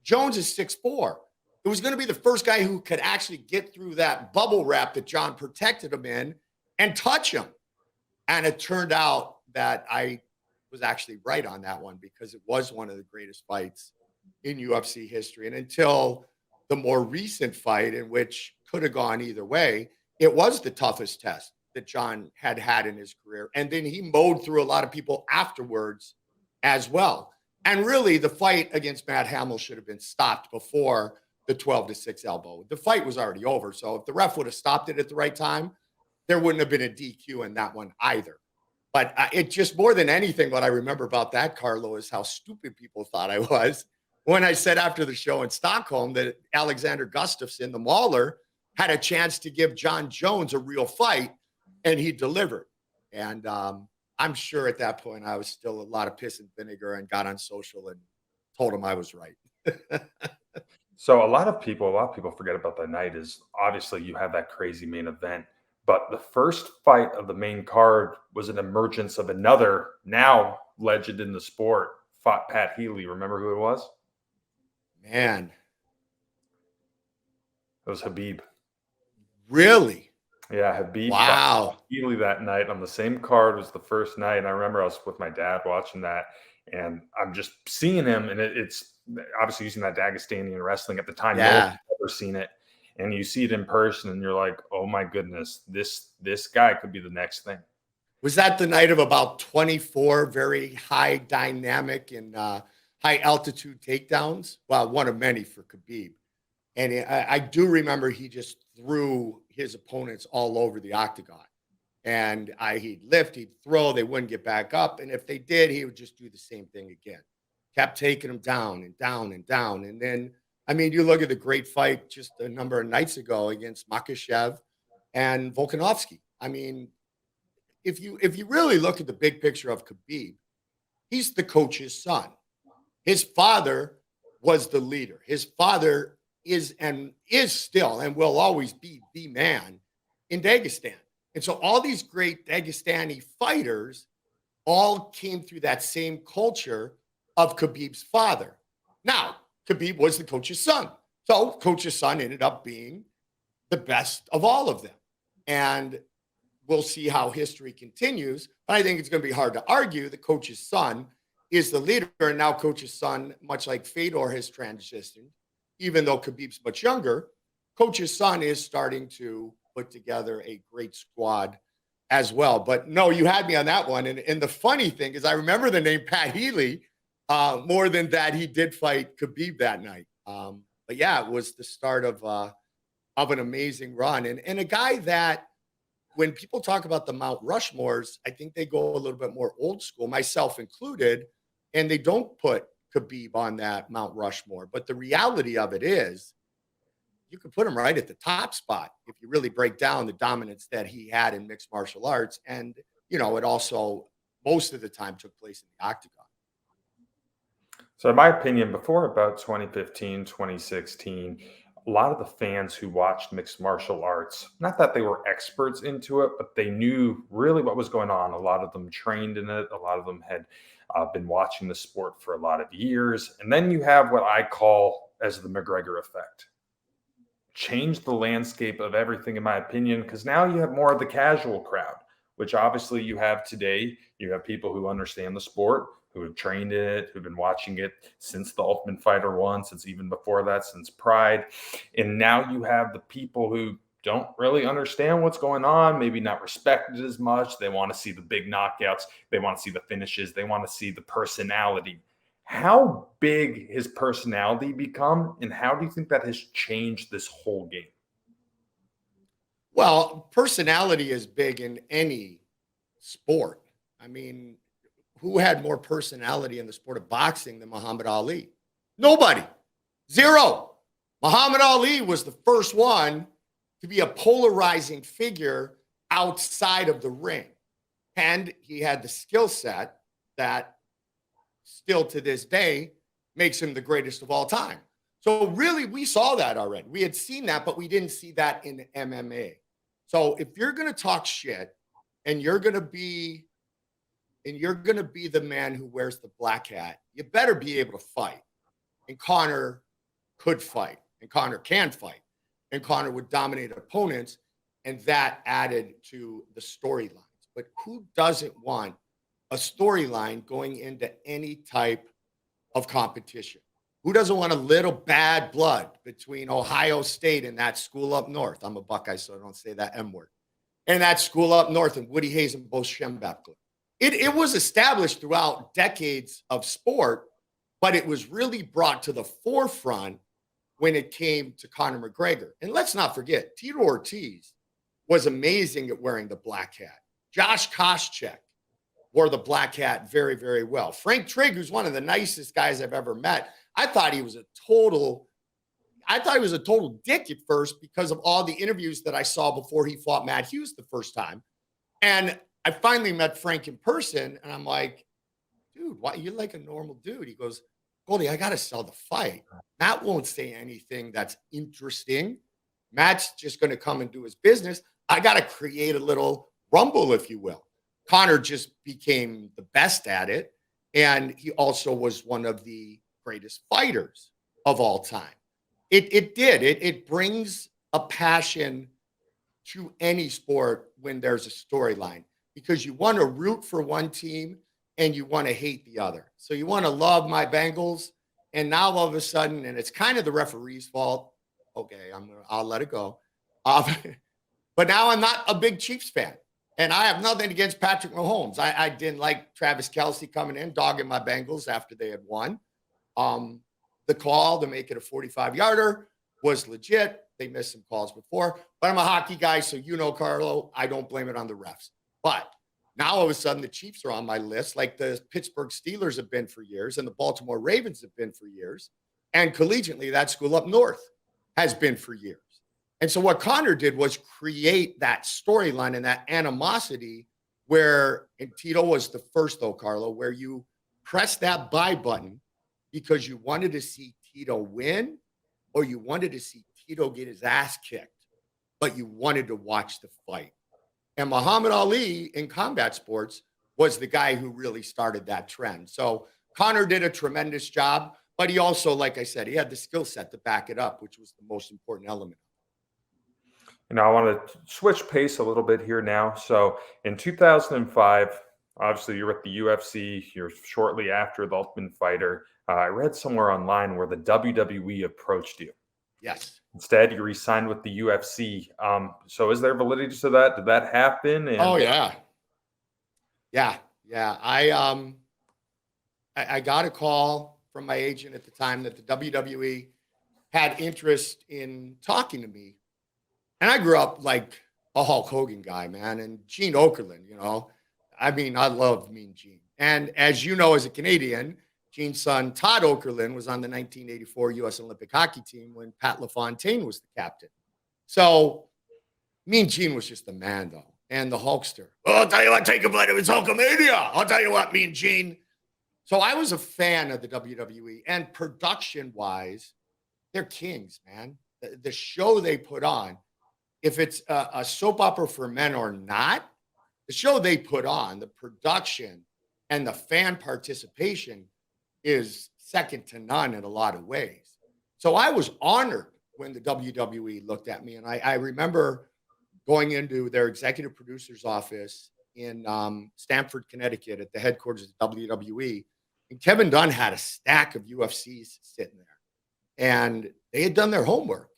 Jones is 6'4". It was going to be the first guy who could actually get through that bubble wrap that John protected him in and touch him. And it turned out that I was actually right on that one because it was one of the greatest fights in UFC history. And until the more recent fight, in which could have gone either way, it was the toughest test that John had in his career. And then he mowed through a lot of people afterwards as well. And really, the fight against Matt Hamill should have been stopped before the 12-6 elbow. The fight was already over. So if the ref would have stopped it at the right time, there wouldn't have been a DQ in that one either. But it just, more than anything, what I remember about that, Carlo, is how stupid people thought I was when I said after the show in Stockholm that Alexander Gustafsson, the Mauler, had a chance to give John Jones a real fight, and he delivered. And I'm sure at that point I was still a lot of piss and vinegar and got on social and told him I was right. So a lot of people forget about that night is obviously you have that crazy main event, but the first fight of the main card was an emergence of another now legend in the sport, fought Pat Healy. Remember who it was? Man. It was Habib. Really? Yeah, Habib fought Healy that night on the same card. Was the first night. And I remember I was with my dad watching that, and I'm just seeing him, and it's obviously using that Dagestani wrestling at the time. No one had ever seen it. And you see it in person and you're like, oh my goodness, this guy could be the next thing. Was that the night of about 24 very high dynamic and high altitude takedowns? Well, one of many for Khabib. And I do remember he just threw his opponents all over the octagon. And he'd lift, he'd throw, they wouldn't get back up. And if they did, he would just do the same thing again. Kept taking them down and down and down. And then, I mean, you look at the great fight just a number of nights ago against Makhachev and Volkanovski. I mean, if you really look at the big picture of Khabib, he's the coach's son. His father was the leader. His father is still and will always be the man in Dagestan. And so all these great Dagestani fighters all came through that same culture of Khabib's father. Now, Khabib was the coach's son. So coach's son ended up being the best of all of them. And we'll see how history continues. But I think it's going to be hard to argue the coach's son is the leader. And now coach's son, much like Fedor has transitioned, even though Khabib's much younger, coach's son is starting to put together a great squad as well. But no, you had me on that one. And the funny thing is I remember the name Pat Healy more than that he did fight Khabib that night. But yeah, it was the start of an amazing run. And a guy that when people talk about the Mount Rushmores, I think they go a little bit more old school, myself included, and they don't put Khabib on that Mount Rushmore. But the reality of it is, you could put him right at the top spot if you really break down the dominance that he had in mixed martial arts. And, it also most of the time took place in the octagon. So, in my opinion, before about 2015, 2016, a lot of the fans who watched mixed martial arts, not that they were experts into it, but they knew really what was going on. A lot of them trained in it. A lot of them had been watching the sport for a lot of years. And then you have what I call as the McGregor effect. Changed the landscape of everything, in my opinion, because now you have more of the casual crowd, which obviously you have today. You have people who understand the sport, who have trained in it, who've been watching it since the Ultimate Fighter 1, since even before that, since Pride. And now you have the people who don't really understand what's going on, maybe not respect it as much. They want to see the big knockouts. They want to see the finishes. They want to see the personality. How big has personality become, and how do you think that has changed this whole game? Well, personality is big in any sport. I mean, who had more personality in the sport of boxing than Muhammad Ali? Nobody. Zero. Muhammad Ali was the first one to be a polarizing figure outside of the ring. And he had the skill set that still to this day makes him the greatest of all time. So really, we saw that already. We had seen that, but we didn't see that in MMA. So if you're going to talk shit and you're going to be the man who wears the black hat, you better be able to fight. And Conor could fight, and Conor can fight, and Conor would dominate opponents, and that added to the storylines. But who doesn't want a storyline going into any type of competition? Who doesn't want a little bad blood between Ohio State and that school up north? I'm a Buckeye, so I don't say that M word. And that school up north and Woody Hayes and Bo Schembechler. It was established throughout decades of sport, but it was really brought to the forefront when it came to Conor McGregor. And let's not forget, Tito Ortiz was amazing at wearing the black hat. Josh Koscheck wore the black hat very, very well. Frank Trigg, who's one of the nicest guys I've ever met, I thought he was a total dick at first because of all the interviews that I saw before he fought Matt Hughes the first time. And I finally met Frank in person, and I'm like, dude, why you're like a normal dude? He goes, Goldie, I got to sell the fight. Matt won't say anything that's interesting. Matt's just going to come and do his business. I got to create a little rumble, if you will. Conor just became the best at it, and he also was one of the greatest fighters of all time. It brings a passion to any sport when there's a storyline, because you want to root for one team and you want to hate the other. So you want to love my Bengals, and now all of a sudden, and it's kind of the referee's fault. Okay, I'll let it go. But now I'm not a big Chiefs fan, and I have nothing against Patrick Mahomes. I didn't like Travis Kelce coming in, dogging my Bengals after they had won. The call to make it a 45-yarder was legit. They missed some calls before, but I'm a hockey guy, so Carlo, I don't blame it on the refs. But now all of a sudden the Chiefs are on my list, like the Pittsburgh Steelers have been for years, and the Baltimore Ravens have been for years, and collegiately that school up north has been for years. And so what Conor did was create that storyline and that animosity where, and Tito was the first though, Carlo, where you press that buy button because you wanted to see Tito win, or you wanted to see Tito get his ass kicked, but you wanted to watch the fight. And Muhammad Ali in combat sports was the guy who really started that trend. So Conor did a tremendous job, But he also, like I said, he had the skill set to back it up, which was the most important element. I want to switch pace a little bit here now. So in 2005, obviously you're at the UFC. You're shortly after the Ultimate Fighter. I read somewhere online where the WWE approached you. Yes. Instead, you re-signed with the UFC. So is there validity to that? Did that happen? Oh And yeah. Yeah. Yeah. I got a call from my agent at the time that the WWE had interest in talking to me. And I grew up like a Hulk Hogan guy, man. And Gene Okerlund, I mean, I love Mean Gene. And as you know, as a Canadian, Gene's son, Todd Okerlund, was on the 1984 U.S. Olympic hockey team when Pat LaFontaine was the captain. So Mean Gene was just the man, though. And the Hulkster. Oh, I'll tell you what, take a bite of his Hulkamania. I'll tell you what, Mean Gene. So I was a fan of the WWE, and production wise, they're kings, man. The show they put on, if it's a soap opera for men or not, the show they put on, the production and the fan participation is second to none in a lot of ways. So I was honored when the WWE looked at me. And I remember going into their executive producer's office in Stamford, Connecticut at the headquarters of WWE. And Kevin Dunn had a stack of UFCs sitting there. And they had done their homework.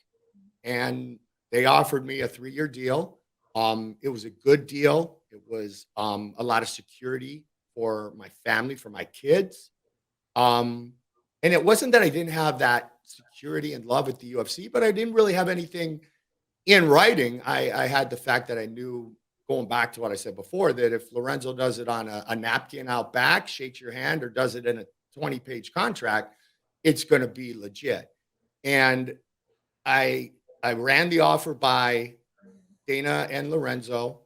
And they offered me a 3-year deal. It was a good deal. It was a lot of security for my family, for my kids. And it wasn't that I didn't have that security and love at the UFC, but I didn't really have anything in writing. I had the fact that I knew, going back to what I said before, that if Lorenzo does it on a napkin out back, shakes your hand, or does it in a 20-page contract, it's going to be legit. And I ran the offer by Dana and Lorenzo,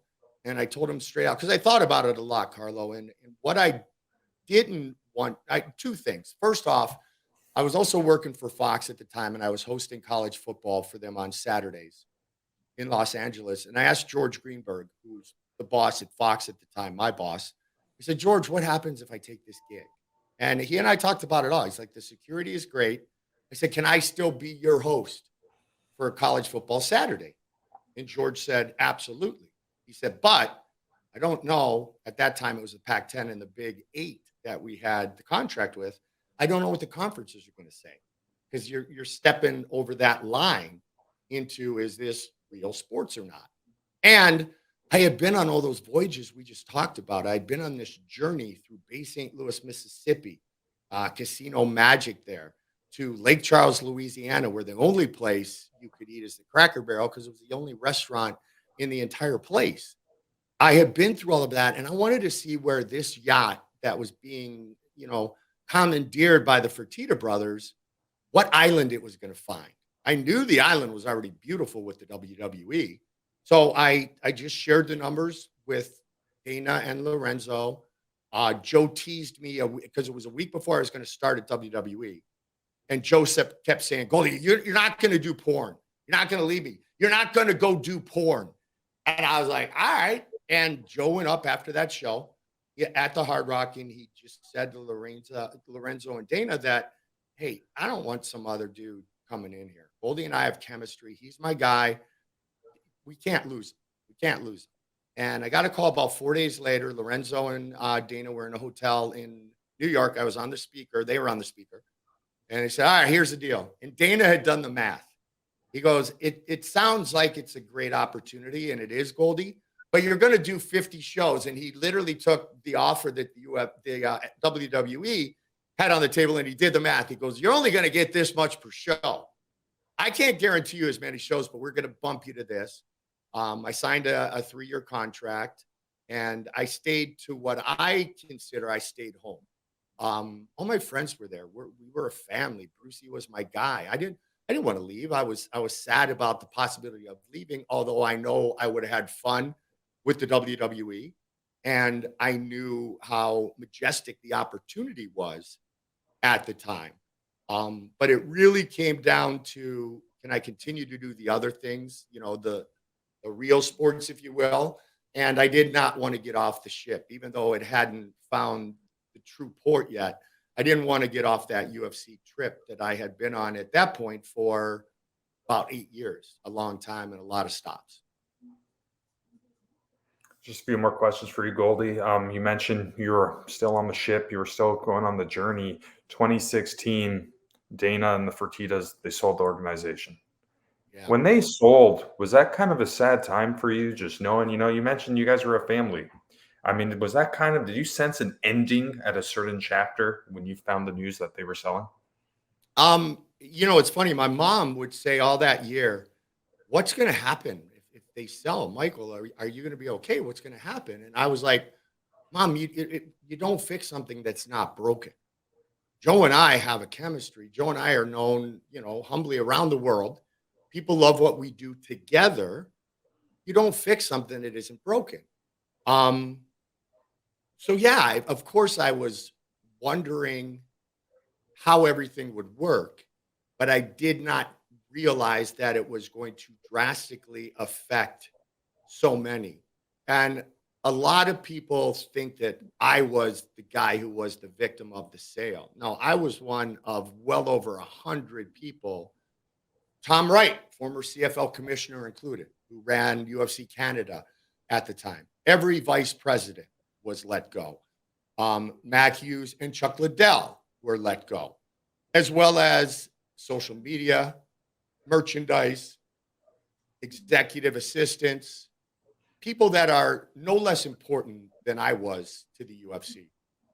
and I told him straight out, because I thought about it a lot, Carlo. And what I didn't want, two things. First off, I was also working for Fox at the time, and I was hosting college football for them on Saturdays in Los Angeles. And I asked George Greenberg, who's the boss at Fox at the time, my boss. I said, George, what happens if I take this gig? And he and I talked about it all. He's like, the security is great. I said, can I still be your host for college football Saturday? And George said, absolutely. He said, but I don't know. At that time, it was the Pac-10 and the Big 8 that we had the contract with. I don't know what the conferences are going to say, because you're stepping over that line into, is this real sports or not? And I had been on all those voyages we just talked about. I had been on this journey through Bay St. Louis, Mississippi, Casino Magic there, to Lake Charles, Louisiana, where the only place you could eat is the Cracker Barrel, because it was the only restaurant in the entire place. I had been through all of that, and I wanted to see where this yacht that was being, commandeered by the Fertitta brothers, what island it was going to find. I knew the island was already beautiful with the WWE. So I just shared the numbers with Dana and Lorenzo. Joe teased me because it was a week before I was going to start at WWE. And Joseph kept saying, Goldie, you're not going to do porn. You're not going to leave me. You're not going to go do porn. And I was like, all right. And Joe went up after that show at the Hard Rock, and he just said to Lorenzo and Dana that, hey, I don't want some other dude coming in here. Goldie and I have chemistry. He's my guy. We can't lose him. We can't lose him. And I got a call about 4 days later. Lorenzo and Dana were in a hotel in New York. I was on the speaker. They were on the speaker. And he said, all right, here's the deal. And Dana had done the math. He goes, it sounds like it's a great opportunity, and it is, Goldie, but you're going to do 50 shows. And he literally took the offer that the WWE had on the table, and he did the math. He goes, you're only going to get this much per show. I can't guarantee you as many shows, but we're going to bump you to this. I signed a 3-year contract, and I stayed to what I consider I stayed home. All my friends were there. We were a family. Brucey was my guy. I didn't want to leave. I was sad about the possibility of leaving, although I know I would have had fun with the WWE. And I knew how majestic the opportunity was at the time. But it really came down to, can I continue to do the other things, the real sports, if you will? And I did not want to get off the ship, even though it hadn't found the true port yet. I didn't want to get off that UFC trip that I had been on at that point for about 8 years, a long time and a lot of stops. Just a few more questions for you, Goldie. You mentioned you were still on the ship. You were still going on the journey. 2016, Dana and the Fertitas, they sold the organization. Yeah. When they sold, was that kind of a sad time for you? Just knowing, you mentioned you guys were a family. I mean, was that did you sense an ending at a certain chapter when you found the news that they were selling? It's funny. My mom would say all that year, "What's going to happen if they sell, Michael? Are you going to be okay? What's going to happen?" And I was like, "Mom, you don't fix something that's not broken." Joe and I have a chemistry. Joe and I are known, humbly around the world. People love what we do together. You don't fix something that isn't broken. Um, so yeah, of course I was wondering how everything would work, but I did not realize that it was going to drastically affect so many. And a lot of people think that I was the guy who was the victim of the sale. No, I was one of well over 100 people. Tom Wright, former CFL commissioner included, who ran UFC Canada at the time. Every vice president was let go. Matt Hughes and Chuck Liddell were let go, as well as social media, merchandise, executive assistants, people that are no less important than I was to the UFC.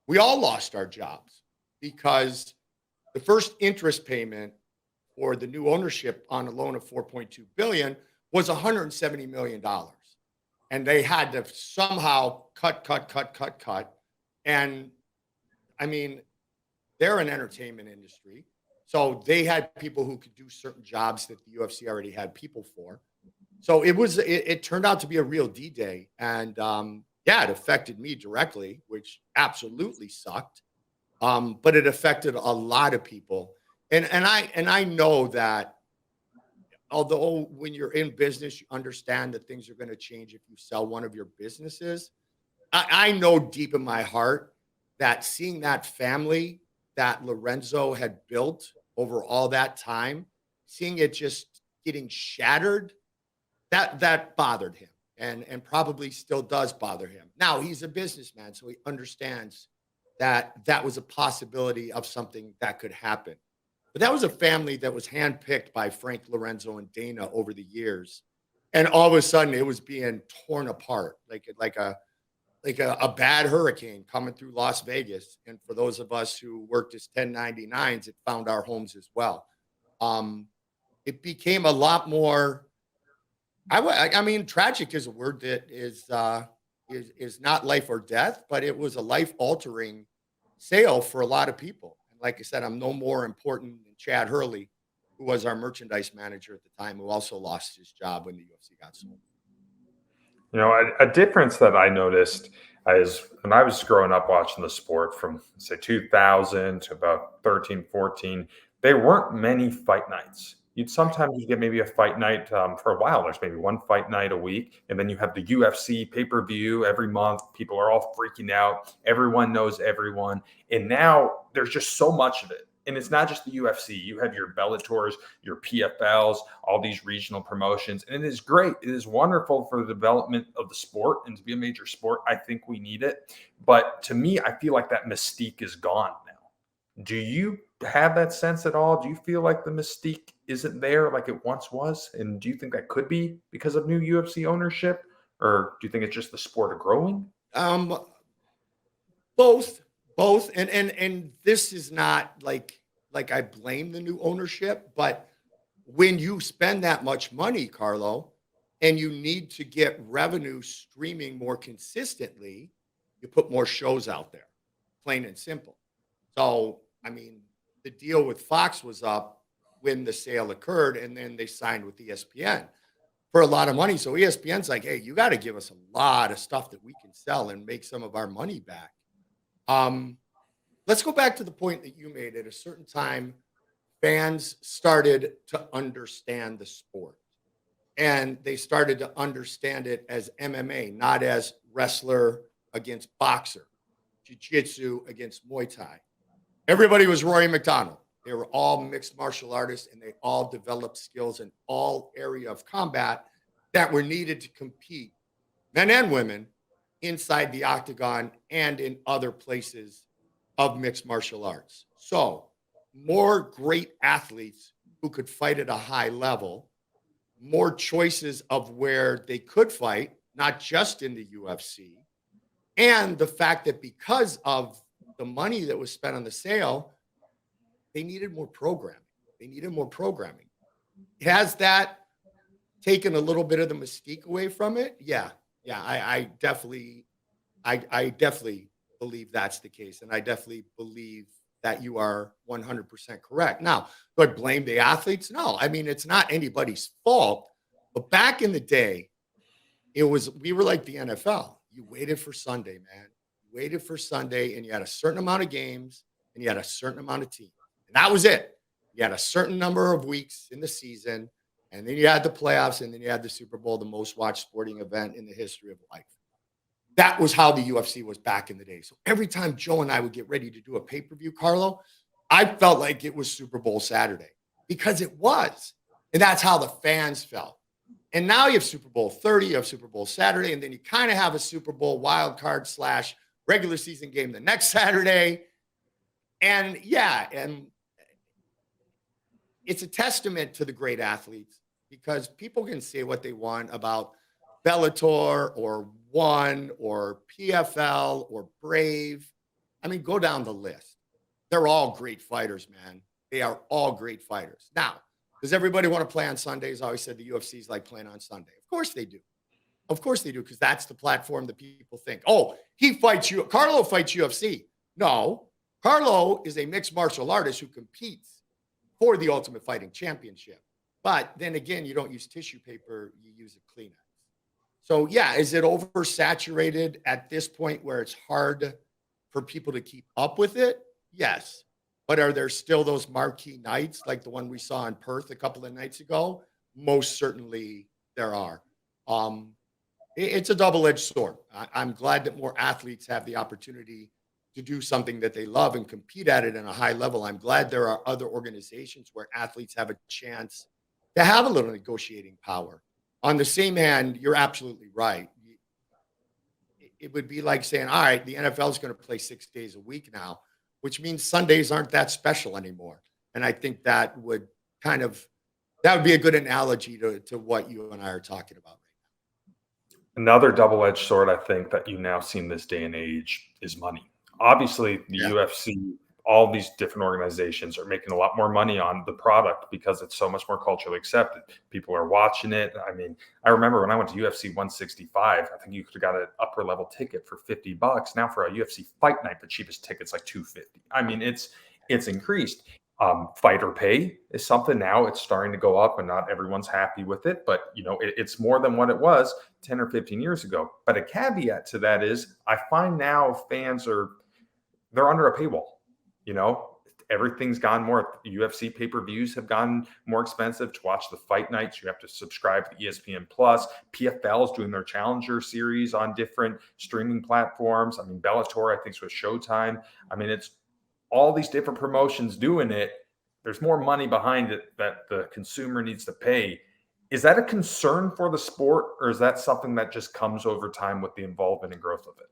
We all lost our jobs because the first interest payment for the new ownership on a loan of 4.2 billion was 170 million dollars. And they had to somehow cut. And I mean, they're an entertainment industry. So they had people who could do certain jobs that the UFC already had people for. So it turned out to be a real D-Day. And yeah, it affected me directly, which absolutely sucked. But it affected a lot of people. And I know that although when you're in business, you understand that things are going to change if you sell one of your businesses. I know deep in my heart that seeing that family that Lorenzo had built over all that time, seeing it just getting shattered, that bothered him and probably still does bother him. Now he's a businessman, so he understands that that was a possibility of something that could happen. But that was a family that was handpicked by Frank Lorenzo and Dana over the years. And all of a sudden it was being torn apart like a bad hurricane coming through Las Vegas. And for those of us who worked as 1099s, it found our homes as well. Um, it became a lot more. I mean, tragic is a word that is not life or death, but it was a life altering sale for a lot of people. And like I said, I'm no more important than Chad Hurley, who was our merchandise manager at the time, who also lost his job when the UFC got sold. A difference that I noticed is when I was growing up watching the sport from, say, 2000 to about 13, 14, there weren't many fight nights. You'd Right. sometimes you get maybe a fight night for a while. There's maybe one fight night a week, and then you have the UFC pay-per-view every month. People are all freaking out. Everyone knows everyone, and now there's just so much of it. And it's not just the UFC. You have your Bellators, your PFLs, all these regional promotions. And it is great. It is wonderful for the development of the sport and to be a major sport. I think we need it. But to me, I feel like that mystique is gone now. Do you have that sense at all? Do you feel like the mystique isn't there like it once was? And do you think that could be because of new UFC ownership? Or do you think it's just the sport of growing? Um, both, both, and this is not like I blame the new ownership, but when you spend that much money, Carlo, and you need to get revenue streaming more consistently, you put more shows out there, plain and simple. So, I mean, the deal with Fox was up when the sale occurred, and then they signed with ESPN for a lot of money. So ESPN's like, hey, you got to give us a lot of stuff that we can sell and make some of our money back. Um, let's go back to the point that you made. At a certain time, fans started to understand the sport and they started to understand it as MMA, not as wrestler against boxer, jiu-jitsu against Muay Thai. Everybody was Rory McDonald. They were all mixed martial artists, and they all developed skills in all area of combat that were needed to compete, men and women, inside the octagon and in other places of mixed martial arts. So, more great athletes who could fight at a high level, more choices of where they could fight, not just in the UFC, and the fact that because of the money that was spent on the sale, they needed more programming. They needed more programming. Has that taken a little bit of the mystique away from it? Yeah. Yeah. I definitely believe that's the case. And I definitely believe that you are 100% correct. Now, do I blame the athletes? No. I mean, it's not anybody's fault. But back in the day, we were like the NFL. You waited for Sunday, man. You waited for Sunday, and you had a certain amount of games and you had a certain amount of teams. And that was it. You had a certain number of weeks in the season, and then you had the playoffs, and then you had the Super Bowl, the most watched sporting event in the history of life. That was how the UFC was back in the day. So every time Joe and I would get ready to do a pay-per-view, Carlo, I felt like it was Super Bowl Saturday because it was. And that's how the fans felt. And now you have Super Bowl 30, you have Super Bowl Saturday, and then you kind of have a Super Bowl wild card / regular season game the next Saturday. And yeah, and it's a testament to the great athletes because people can say what they want about Bellator or One or PFL or Brave. I mean, go down the list. They're all great fighters, man. They are all great fighters. Now, does everybody want to play on Sundays? I always said the UFC is like playing on Sunday. Of course they do. Of course they do, because that's the platform that people think, oh, he fights you. Carlo fights UFC. No, Carlo is a mixed martial artist who competes for the Ultimate Fighting Championship. But then again, you don't use tissue paper, you use a Kleenex. So yeah, is it oversaturated at this point where it's hard for people to keep up with it? Yes. But are there still those marquee nights like the one we saw in Perth a couple of nights ago? Most certainly there are. It's a double-edged sword. I'm glad that more athletes have the opportunity to do something that they love and compete at it in a high level. I'm glad there are other organizations where athletes have a chance to have a little negotiating power. On the same hand, you're absolutely right. It would be like saying, all right, the NFL is going to play 6 days a week now, which means Sundays aren't that special anymore. And I think that would be a good analogy to what you and I are talking about. Another double-edged sword, I think, that you now see in this day and age is money. Obviously, the Yeah. UFC, all these different organizations are making a lot more money on the product because it's so much more culturally accepted. People are watching it. I mean, I remember when I went to UFC 165, I think you could have got an upper level ticket for $50. Now for a UFC fight night, the cheapest ticket's like $250. I mean, it's increased. Fighter pay is something now it's starting to go up, and not everyone's happy with it, but it's more than what it was 10 or 15 years ago. But a caveat to that is I find now fans they're under a paywall. Everything's gone more. UFC pay-per-views have gotten more expensive to watch the fight nights. You have to subscribe to ESPN Plus. PFL is doing their Challenger series on different streaming platforms. I mean, Bellator, I think, is with Showtime. I mean, it's all these different promotions doing it. There's more money behind it that the consumer needs to pay. Is that a concern for the sport, or is that something that just comes over time with the involvement and growth of it?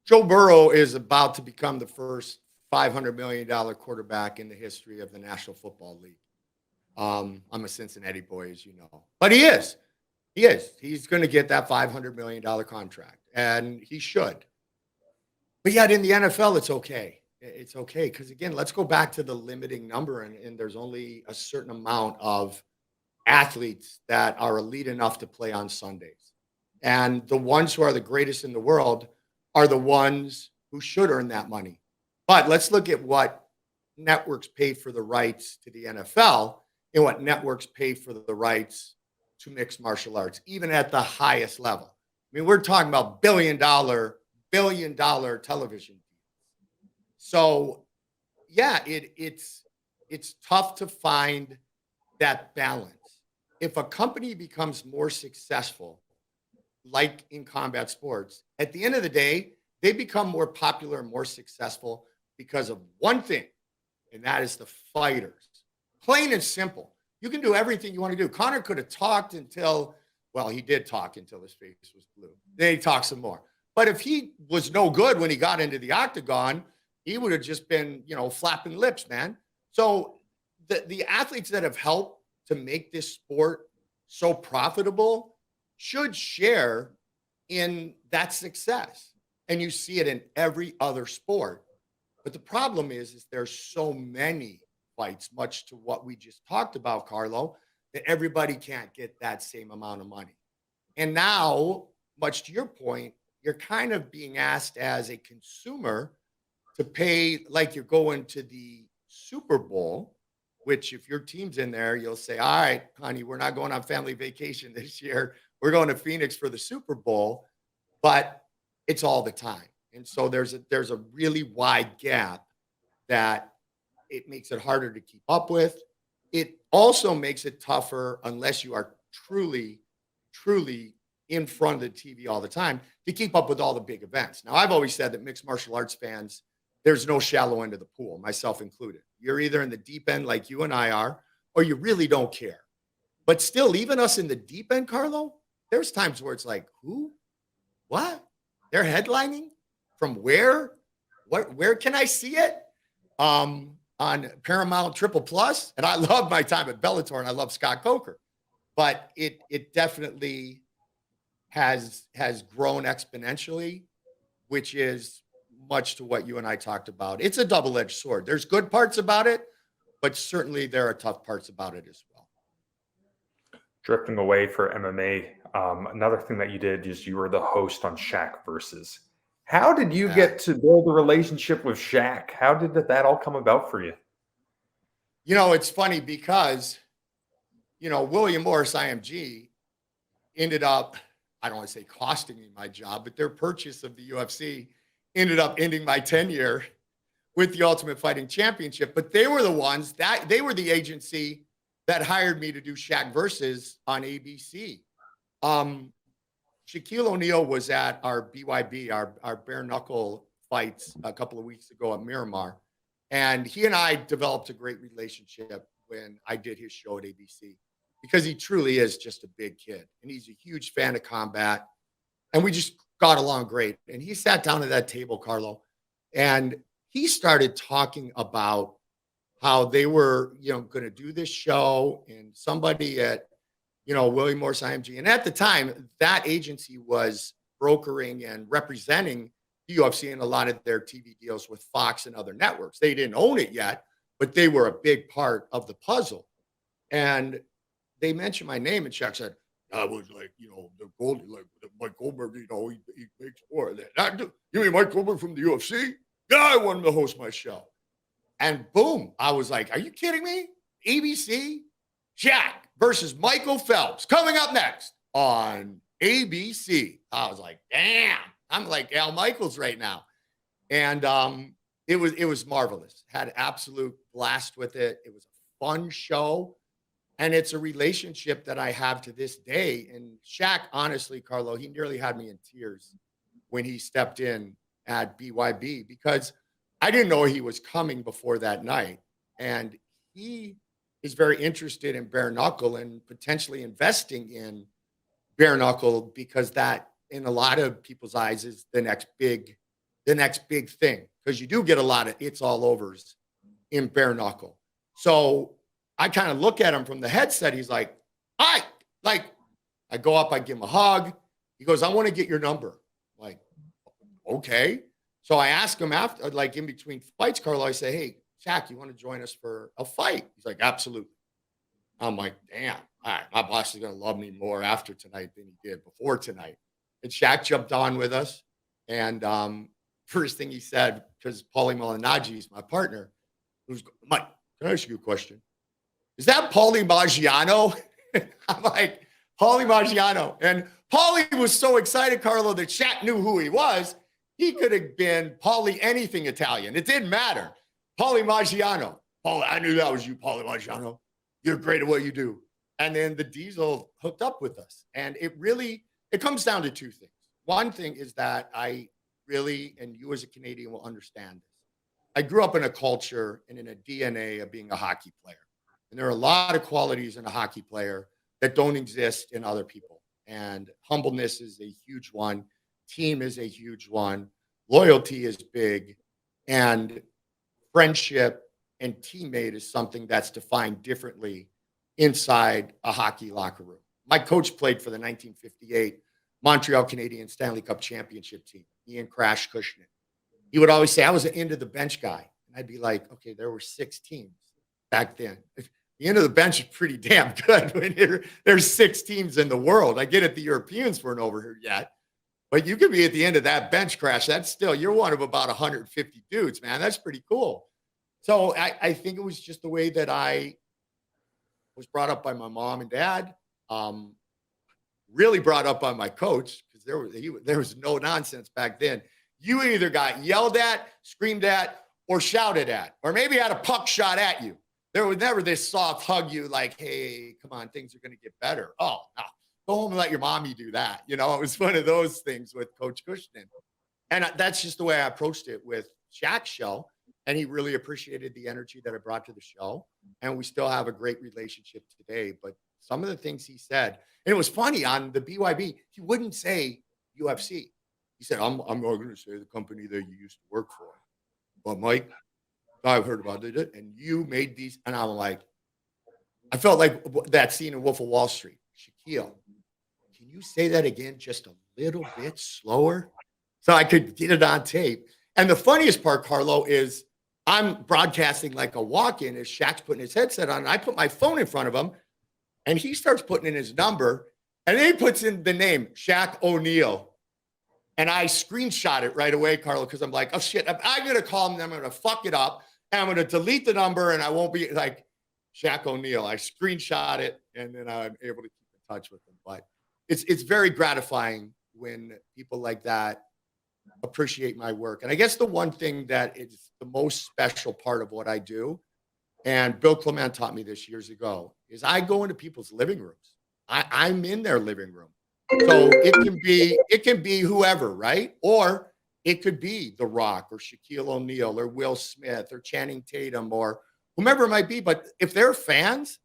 Joe Burrow is about to become the first $500 million quarterback in the history of the National Football League. I'm a Cincinnati boy, as you know, but he is. He's going to get that $500 million contract, and he should. But yet in the NFL, it's okay. It's okay because, again, let's go back to the limiting number, and there's only a certain amount of athletes that are elite enough to play on Sundays. And the ones who are the greatest in the world are the ones who should earn that money. But let's look at what networks pay for the rights to the NFL and what networks pay for the rights to mixed martial arts, even at the highest level. I mean, we're talking about billion dollar television. So, yeah, it's tough to find that balance. If a company becomes more successful, like in combat sports, at the end of the day, they become more popular and more successful because of one thing, and that is the fighters. Plain and simple. You can do everything you want to do. Conor could have talked until, well, he did talk until his face was blue. Then he talked some more. But if he was no good when he got into the octagon, he would have just been, flapping lips, man. So the athletes that have helped to make this sport so profitable should share in that success. And you see it in every other sport. But the problem is there's so many fights, much to what we just talked about, Carlo, that everybody can't get that same amount of money. And now, much to your point, you're kind of being asked as a consumer to pay like you're going to the Super Bowl, which if your team's in there, you'll say, all right, honey, we're not going on family vacation this year. We're going to Phoenix for the Super Bowl, but it's all the time. And so there's a really wide gap that it makes it harder to keep up with. It also makes it tougher unless you are truly, truly in front of the TV all the time to keep up with all the big events. Now, I've always said that mixed martial arts fans, there's no shallow end of the pool, myself included. You're either in the deep end like you and I are, or you really don't care. But still, even us in the deep end, Carlo, there's times where it's like, who? What? They're headlining? From where? What? Where can I see it? On Paramount Triple Plus. And I love my time at Bellator, and I love Scott Coker. But it definitely has grown exponentially, which is much to what you and I talked about. It's a double-edged sword. There's good parts about it, but certainly there are tough parts about it as well. Drifting away for MMA, another thing that you did is you were the host on Shaq Versus. How did you get to build a relationship with Shaq? How did that all come about for you? It's funny because, William Morris IMG ended up, I don't want to say costing me my job, but their purchase of the UFC ended up ending my tenure with the Ultimate Fighting Championship. But they were the agency that hired me to do Shaq Versus on ABC. Shaquille O'Neal was at our BYB, our bare knuckle fights a couple of weeks ago at Miramar. And he and I developed a great relationship when I did his show at ABC because he truly is just a big kid. And he's a huge fan of combat. And we just got along great. And he sat down at that table, Carlo, and he started talking about how they were, going to do this show, and somebody at, William Morris IMG. And at the time, that agency was brokering and representing the UFC in a lot of their TV deals with Fox and other networks. They didn't own it yet, but they were a big part of the puzzle. And they mentioned my name, and Shaq said, I was like, the Goldie, like Mike Goldberg, he makes more of that. You mean Mike Goldberg from the UFC? Yeah, I wanted to host my show. And boom, I was like, are you kidding me? ABC, Shaq versus Michael Phelps coming up next on ABC. I was like, damn, I'm like Al Michaels right now. And it was marvelous. Had absolute blast with it. It was a fun show. And it's a relationship that I have to this day. And Shaq, honestly, Carlo, he nearly had me in tears when he stepped in at BYB because I didn't know he was coming before that night. And he is very interested in bare knuckle and potentially investing in bare knuckle because that, in a lot of people's eyes, is the next big thing. Because you do get a lot of it's all overs in bare knuckle. So I kind of look at him from the headset. He's like, hi. Like, I go up, I give him a hug. He goes, I want to get your number. I'm like, okay. So I ask him after, like in between fights, Carlo, I say, hey, Shaq, you want to join us for a fight? He's like, absolutely. I'm like, damn. All right, my boss is going to love me more after tonight than he did before tonight. And Shaq jumped on with us. And first thing he said, because Paulie Malignaggi is my partner, who's Mike, can I ask you a question? Is that Paulie Maggiano? I'm like, Paulie Maggiano. And Paulie was so excited, Carlo, that Shaq knew who he was. He could have been Paulie anything Italian. It didn't matter. Paulie Maggiano. Paulie, I knew that was you, Paulie Maggiano. You're great at what you do. And then the Diesel hooked up with us. And it comes down to two things. One thing is that I really, and you as a Canadian will understand this, I grew up in a culture and in a DNA of being a hockey player. And there are a lot of qualities in a hockey player that don't exist in other people. And humbleness is a huge one. Team is a huge one. Loyalty is big. And friendship and teammate is something that's defined differently inside a hockey locker room. My coach played for the 1958 Montreal Canadiens Stanley Cup championship team, Ian Crash Cushnan. He would always say, I was the end of the bench guy. And I'd be like, okay, there were 6 teams back then. The end of the bench is pretty damn good when there's 6 teams in the world. I get it, the Europeans weren't over here yet, but you could be at the end of that bench, Crash. That's still, you're one of about 150 dudes, man. That's pretty cool. So I think it was just the way that I was brought up by my mom and dad. Really brought up by my coach because there was no nonsense back then. You either got yelled at, screamed at, or shouted at, or maybe had a puck shot at you. There was never this soft hug you like, hey, come on, things are going to get better. Oh, no, go home and let your mommy do that. You know, it was one of those things with Coach Cushnan. And that's just the way I approached it with Shaq's show. And he really appreciated the energy that I brought to the show. And we still have a great relationship today. But some of the things he said, and it was funny on the BYB, he wouldn't say UFC. He said, I'm not going to say the company that you used to work for. But Mike, I've heard about it. And you made these. And I'm like, I felt like that scene in Wolf of Wall Street. Shaquille, can you say that again just a little bit slower so I could get it on tape? And the funniest part, Carlo, is I'm broadcasting like a walk-in as Shaq's putting his headset on. And I put my phone in front of him, and he starts putting in his number, and then he puts in the name, Shaq O'Neal. And I screenshot it right away, Carlo, because I'm like, oh, shit, I'm going to call him, I'm going to fuck it up, and I'm going to delete the number, and I won't be like Shaq O'Neal. I screenshot it, and then I'm able to keep in touch with him. But it's very gratifying when people like that appreciate my work. And I guess the one thing that is the most special part of what I do, and Bill Clement taught me this years ago, is I go into people's living rooms. I'm in their living room. So it can be whoever, right? Or it could be The Rock or Shaquille O'Neal or Will Smith or Channing Tatum or whomever it might be. But if they're fans,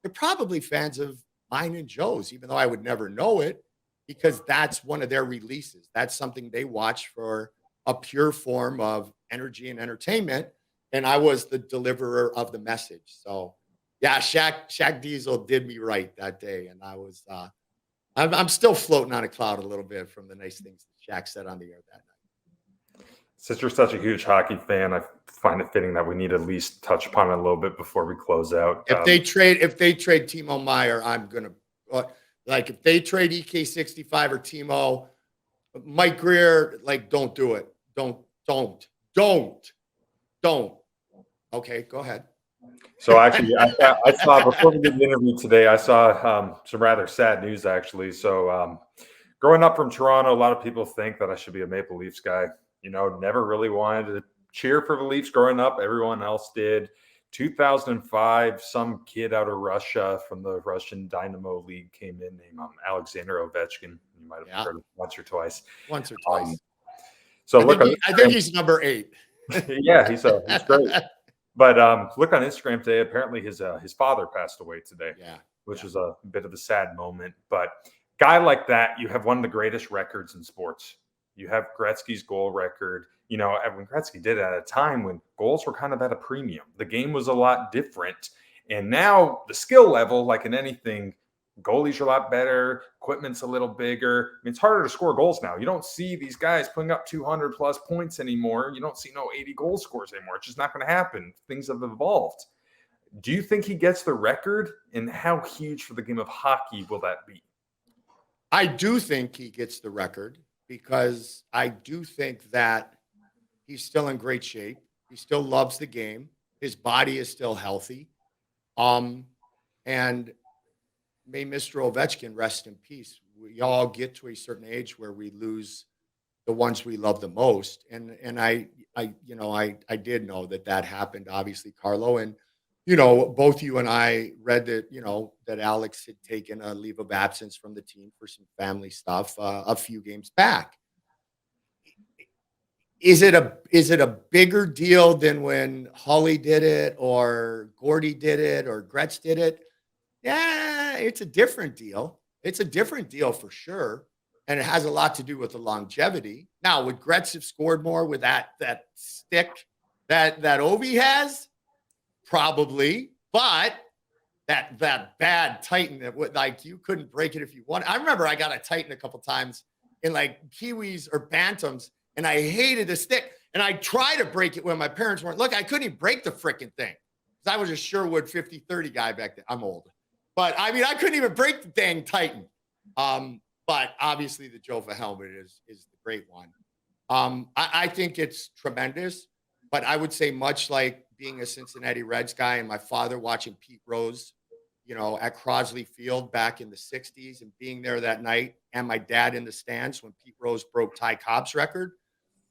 they're probably fans of mine and Joe's, even though I would never know it, because that's one of their releases. That's something they watch for a pure form of energy and entertainment. And I was the deliverer of the message. So yeah, Shaq Diesel did me right that day. And I was I'm still floating on a cloud a little bit from the nice things that Shaq said on the air that night. Since you're such a huge hockey fan, I find it fitting that we need to at least touch upon it a little bit before we close out. If they trade Timo Meyer, I'm gonna like if they trade EK65 or Timo, Mike Greer, like don't do it. Don't. Okay, go ahead. So actually, I saw before we did the interview today, I saw some rather sad news actually. So growing up from Toronto, a lot of people think that I should be a Maple Leafs guy. You know, never really wanted to cheer for the Leafs growing up. Everyone else did. 2005, some kid out of Russia from the Russian Dynamo League came in named Alexander Ovechkin. You might have heard of once or twice. Once or twice. So I think he's number 8. Yeah, he's great. But look on Instagram today. Apparently, his father passed away today. Yeah, which was a bit of a sad moment. But guy like that, you have one of the greatest records in sports. You have Gretzky's goal record. You know, when Gretzky did it at a time when goals were kind of at a premium, the game was a lot different. And now the skill level, like in anything, goalies are a lot better. Equipment's a little bigger. I mean, it's harder to score goals now. You don't see these guys putting up 200 plus points anymore. You don't see no 80 goal scores anymore. It's just not going to happen. Things have evolved. Do you think he gets the record? And how huge for the game of hockey will that be? I do think he gets the record because I do think that he's still in great shape. He still loves the game. His body is still healthy. And may Mr. Ovechkin rest in peace. We all get to a certain age where we lose the ones we love the most. And I did know that happened, obviously, Carlo. And, you know, both you and I read that, you know, that Alex had taken a leave of absence from the team for some family stuff a few games back. Is it a bigger deal than when Holly did it or Gordy did it or Gretz did it? Yeah, it's a different deal. It's a different deal for sure, and it has a lot to do with the longevity. Now, would Gretz have scored more with that stick that Ovi has? Probably, but that bad Titan that would like you couldn't break it if you wanted. I remember I got a Titan a couple times in like Kiwis or Bantams, and I hated the stick. And I tried to break it when my parents weren't. Look, I couldn't even break the freaking thing because I was a Sherwood 50/30 guy back then. I'm old, but I mean, I couldn't even break the dang Titan. But obviously, the Jova helmet is the great one. I think it's tremendous, but I would say much like being a Cincinnati Reds guy and my father watching Pete Rose, at Crosley Field back in the 60s and being there that night, and my dad in the stands when Pete Rose broke Ty Cobb's record.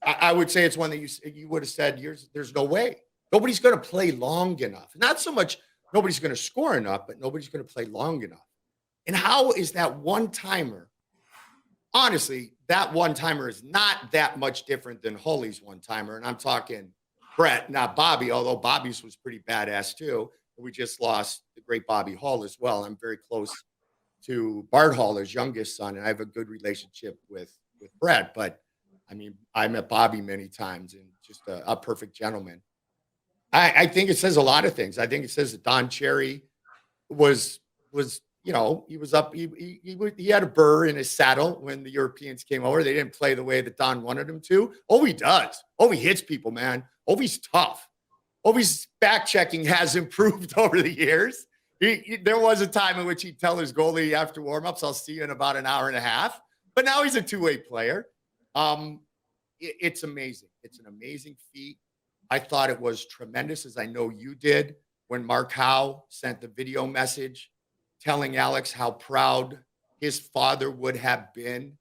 I would say it's one that you would have said, there's no way. Nobody's going to play long enough. Not so much nobody's going to score enough, but nobody's going to play long enough. And how is that one timer? Honestly, that one timer is not that much different than Holy's one timer. And I'm talking Brett, not Bobby, although Bobby's was pretty badass too. We just lost the great Bobby Hall as well. I'm very close to Bart Hall, his youngest son, and I have a good relationship with Brett. But I mean, I met Bobby many times and just a perfect gentleman. I think it says a lot of things. I think it says that Don Cherry was he was up. He had a burr in his saddle when the Europeans came over. They didn't play the way that Don wanted him to. Oh, he does. Oh, he hits people, man. Oh, he's tough. Ovi's back checking has improved over the years. There was a time in which he'd tell his goalie after warmups, "I'll see you in about an hour and a half." But now he's a two-way player. It's amazing. It's an amazing feat. I thought it was tremendous, as I know you did, when Mark Howe sent the video message telling Alex how proud his father would have been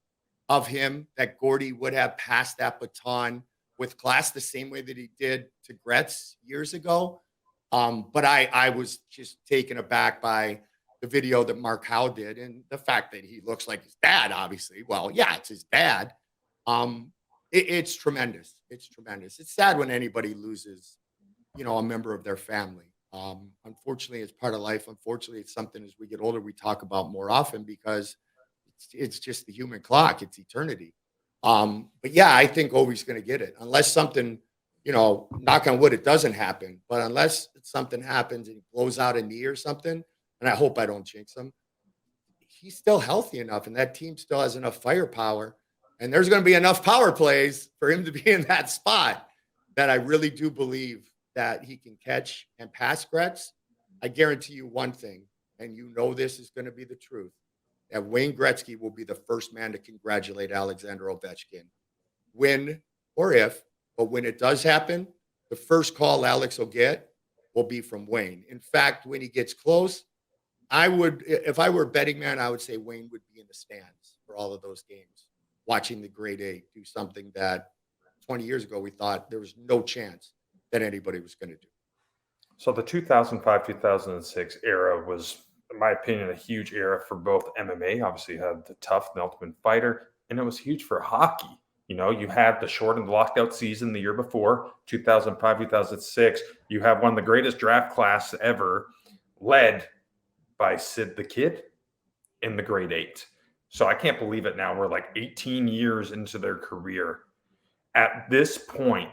of him, that Gordy would have passed that baton with class the same way that he did to Gretz years ago. But I was just taken aback by the video that Mark Howe did and the fact that he looks like his dad, obviously. Well, yeah, it's his dad. It's tremendous. It's tremendous. It's sad when anybody loses, a member of their family. Unfortunately, it's part of life. Unfortunately, it's something as we get older, we talk about more often because it's just the human clock. It's eternity. But yeah, I think Ovi's going to get it unless something, knock on wood, it doesn't happen. But unless something happens and he blows out a knee or something, and I hope I don't jinx him, he's still healthy enough and that team still has enough firepower. And there's going to be enough power plays for him to be in that spot that I really do believe that he can catch and pass Gretz. I guarantee you one thing, and this is going to be the truth, that Wayne Gretzky will be the first man to congratulate Alexander Ovechkin. When or if, but when it does happen, the first call Alex will get will be from Wayne. In fact, when he gets close, if I were a betting man, I would say Wayne would be in the stands for all of those games, watching the Grade A do something that 20 years ago we thought there was no chance that anybody was going to do. So the 2005-2006 era was, in my opinion, a huge era for both MMA. Obviously, you had the Tough, the Ultimate Fighter, and it was huge for hockey. You had the shortened lockout season the year before, 2005-2006. You have one of the greatest draft class ever, led by Sid the Kid in the Grade 8. So I can't believe it now. We're like 18 years into their career. At this point,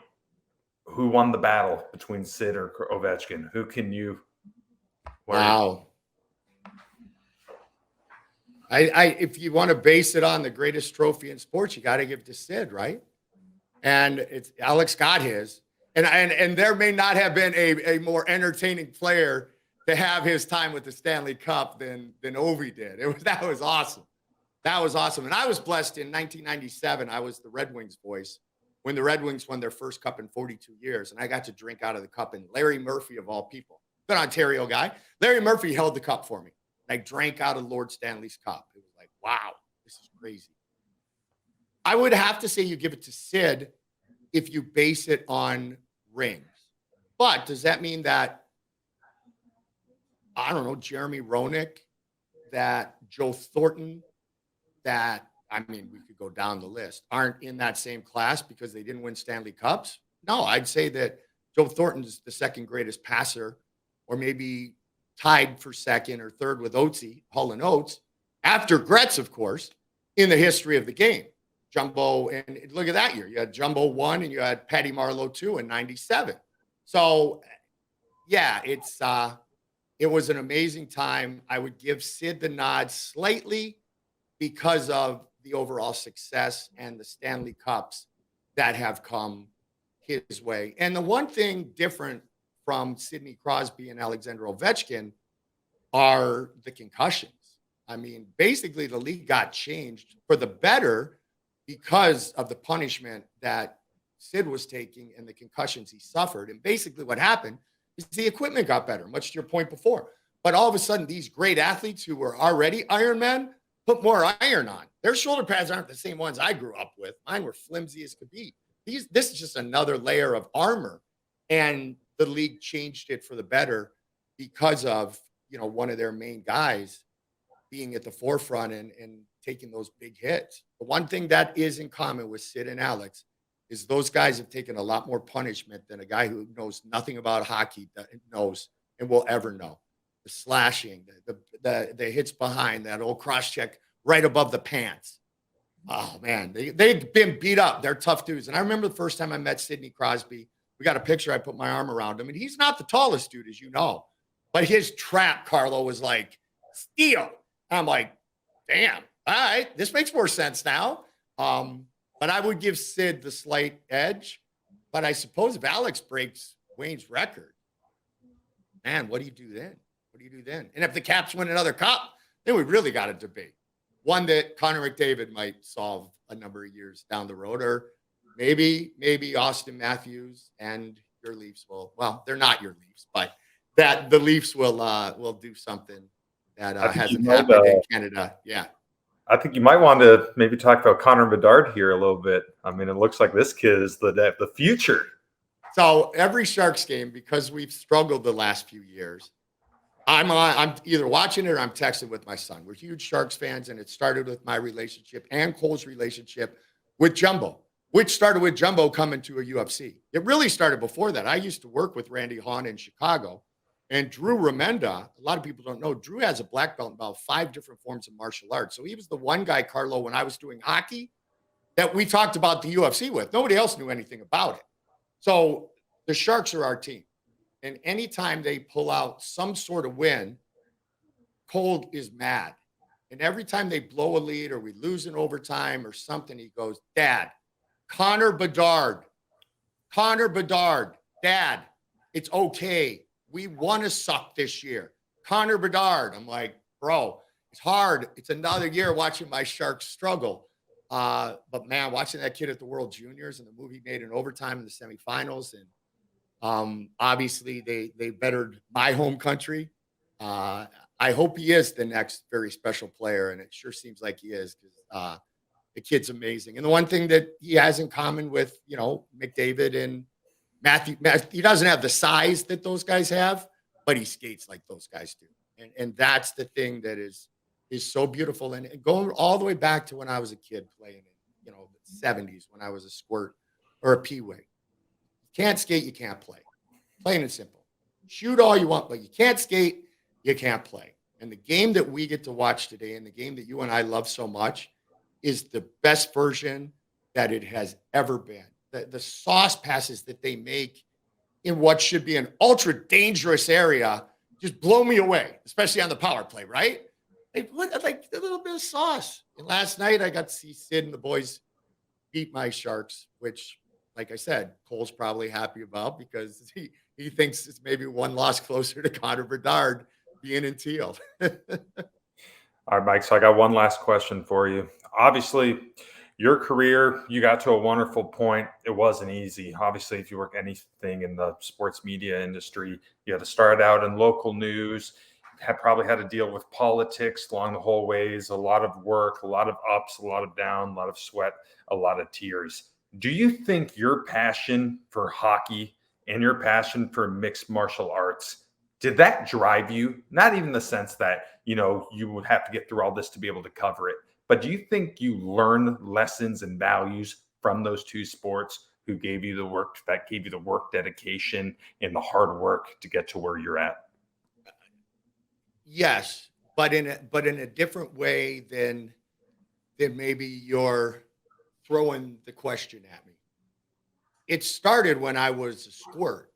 who won the battle between Sid or Ovechkin? Who can you? Wow. If you want to base it on the greatest trophy in sports, you got to give to Sid, right? And it's Alex got his, and there may not have been a more entertaining player to have his time with the Stanley Cup than Ovi did. That was awesome. That was awesome. And I was blessed in 1997. I was the Red Wings voice when the Red Wings won their first cup in 42 years. And I got to drink out of the cup. And Larry Murphy, of all people, good Ontario guy, Larry Murphy held the cup for me. I drank out of Lord Stanley's cup. It was like, wow, this is crazy. I would have to say you give it to Sid if you base it on rings. But does that mean that, I don't know, Jeremy Roenick, that Joe Thornton, that I mean, we could go down the list, aren't in that same class because they didn't win Stanley Cups. No, I'd say that Joe Thornton's the second greatest passer, or maybe tied for second or third with Oatsy, Hull and Oates, after Gretz, of course, in the history of the game. Jumbo, and look at that year. You had Jumbo 1 and you had Patty Marlowe 2 in 97. So yeah, it was an amazing time. I would give Sid the nod slightly because of the overall success and the Stanley Cups that have come his way. And the one thing different from Sidney Crosby and Alexander Ovechkin are the concussions. I mean, basically, the league got changed for the better because of the punishment that Sid was taking and the concussions he suffered. And basically, what happened is the equipment got better, much to your point before. But all of a sudden, these great athletes who were already Ironmen put more iron on. Their shoulder pads aren't the same ones I grew up with. Mine were flimsy as could be. This is just another layer of armor. And the league changed it for the better because of, one of their main guys being at the forefront and taking those big hits. The one thing that is in common with Sid and Alex is those guys have taken a lot more punishment than a guy who knows nothing about hockey knows and will ever know. The slashing, the hits behind, that old cross check right above the pants. Oh man, they've been beat up. They're tough dudes. And I remember the first time I met Sidney Crosby. We got a picture. I put my arm around him, and he's not the tallest dude, as you know, but his trap, Carlo, was like steel. I'm like, damn, all right, this makes more sense now. But I would give Sid the slight edge. But I suppose if Alex breaks Wayne's record, man, what do you do then? What do you do then? And if the Caps win another cup, then we really got a debate. One that Connor McDavid might solve a number of years down the road, or maybe Austin Matthews and your Leafs will. Well, they're not your Leafs, but that the Leafs will do something that hasn't happened in Canada. Yeah. I think you might want to maybe talk about Connor Bedard here a little bit. I mean, it looks like this kid is the future. So every Sharks game, because we've struggled the last few years, I'm either watching it or I'm texting with my son. We're huge Sharks fans, and it started with my relationship and Cole's relationship with Jumbo, which started with Jumbo coming to a UFC. It really started before that. I used to work with Randy Hahn in Chicago, and Drew Remenda. A lot of people don't know, Drew has a black belt in about 5 different forms of martial arts. So he was the one guy, Carlo, when I was doing hockey, that we talked about the UFC with. Nobody else knew anything about it. So the Sharks are our team. And anytime they pull out some sort of win, Cole is mad. And every time they blow a lead or we lose in overtime or something, he goes, Dad, Connor Bedard, Dad, it's okay. We want to suck this year. Connor Bedard. I'm like, bro, it's hard. It's another year watching my Sharks struggle. But man, watching that kid at the World Juniors and the move he made in overtime in the semifinals, and obviously they bettered my home country. I hope he is the next very special player, and it sure seems like he is, because the kid's amazing. And the one thing that he has in common with McDavid and Matthew, he doesn't have the size that those guys have, but he skates like those guys do, and that's the thing that is so beautiful. And going all the way back to when I was a kid playing in the 70s, when I was a squirt or a peewee. Can't skate, you can't play. Plain and simple. Shoot all you want, but you can't skate, you can't play. And the game that we get to watch today, and the game that you and I love so much, is the best version that it has ever been. The sauce passes that they make in what should be an ultra dangerous area just blow me away, especially on the power play, right? Like a little bit of sauce. And last night I got to see Sid and the boys beat my Sharks, which, like I said, Cole's probably happy about, because he thinks it's maybe one loss closer to Connor Bedard being in teal. All right, Mike. So I got one last question for you. Obviously, your career, you got to a wonderful point. It wasn't easy. Obviously, if you work anything in the sports media industry, you had to start out in local news, probably had to deal with politics along the whole ways, a lot of work, a lot of ups, a lot of down, a lot of sweat, a lot of tears. Do you think your passion for hockey and your passion for mixed martial arts, did that drive you? Not even the sense that, you would have to get through all this to be able to cover it, But do you think you learn lessons and values from those two sports who gave you the work that gave you the work dedication and the hard work to get to where you're at? Yes, but in a different way than maybe you're throwing the question at me. It started when I was a squirt.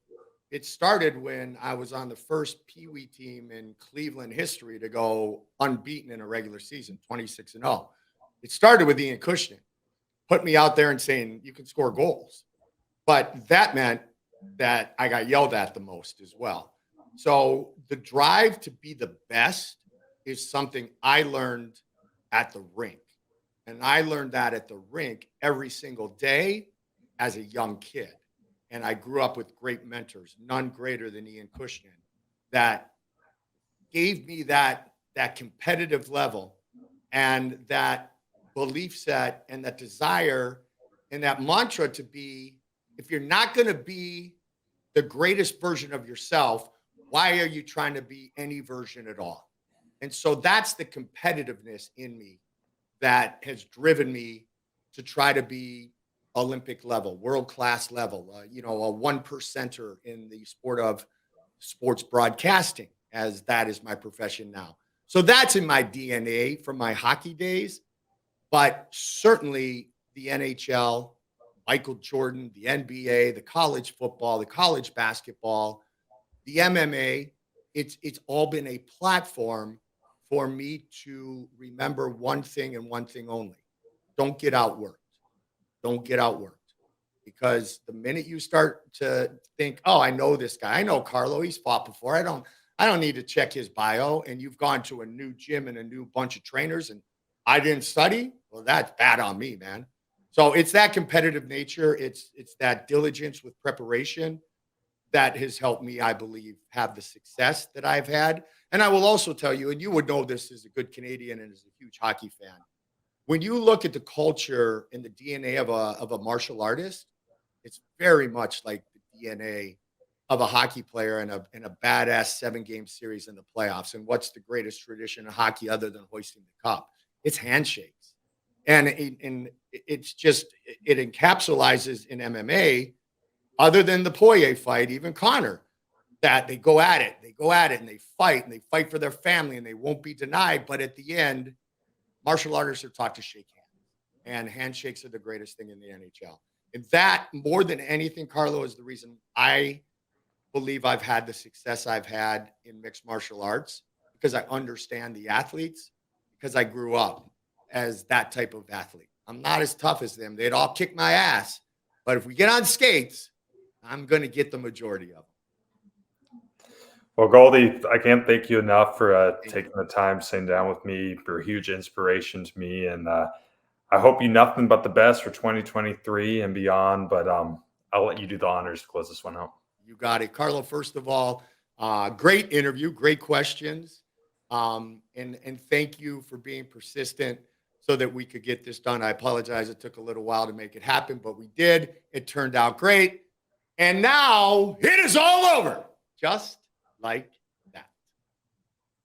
It started when I was on the first Pee Wee team in Cleveland history to go unbeaten in a regular season, 26-0. It started with Ian Cushing, put me out there and saying, you can score goals. But that meant that I got yelled at the most as well. So the drive to be the best is something I learned at the rink. And I learned that at the rink every single day as a young kid. And I grew up with great mentors, none greater than Ian Cushnan, that gave me that competitive level and that belief set and that desire and that mantra to be, if you're not going to be the greatest version of yourself, why are you trying to be any version at all? And so that's the competitiveness in me that has driven me to try to be Olympic level, world class level, a one percenter in the sport of sports broadcasting, as that is my profession now. So that's in my DNA from my hockey days, but certainly the NHL, Michael Jordan, the NBA, the college football, the college basketball, the MMA, it's all been a platform for me to remember one thing and one thing only. Don't get outworked. Don't get outworked. Because the minute you start to think, oh, I know this guy. I know Carlo. He's fought before. I don't need to check his bio. And you've gone to a new gym and a new bunch of trainers and I didn't study. Well, that's bad on me, man. So it's that competitive nature. It's that diligence with preparation that has helped me, I believe, have the success that I've had. And I will also tell you, and you would know this as a good Canadian and as a huge hockey fan, when you look at the culture and the DNA of a martial artist, it's very much like the DNA of a hockey player in a badass 7-game series in the playoffs. And what's the greatest tradition of hockey other than hoisting the cup? It's handshakes. And it's just, it encapsulizes in MMA, other than the Poirier fight, even Connor, that they go at it, and they fight for their family, and they won't be denied. But at the end, martial artists are taught to shake hands, and handshakes are the greatest thing in the NHL. And that, more than anything, Carlo, is the reason I believe I've had the success I've had in mixed martial arts, because I understand the athletes, because I grew up as that type of athlete. I'm not as tough as them. They'd all kick my ass. But if we get on skates, I'm going to get the majority of them. Well, Goldie, I can't thank you enough for Thank taking you. the time, sitting down with me. You're a huge inspiration to me, and I hope you nothing but the best for 2023 and beyond. But I'll let you do the honors to close this one out. You got it. Carlo, first of all, great interview, great questions. And thank you for being persistent so that we could get this done. I apologize. It took a little while to make it happen, but we did. It turned out great. And now it is all over, just like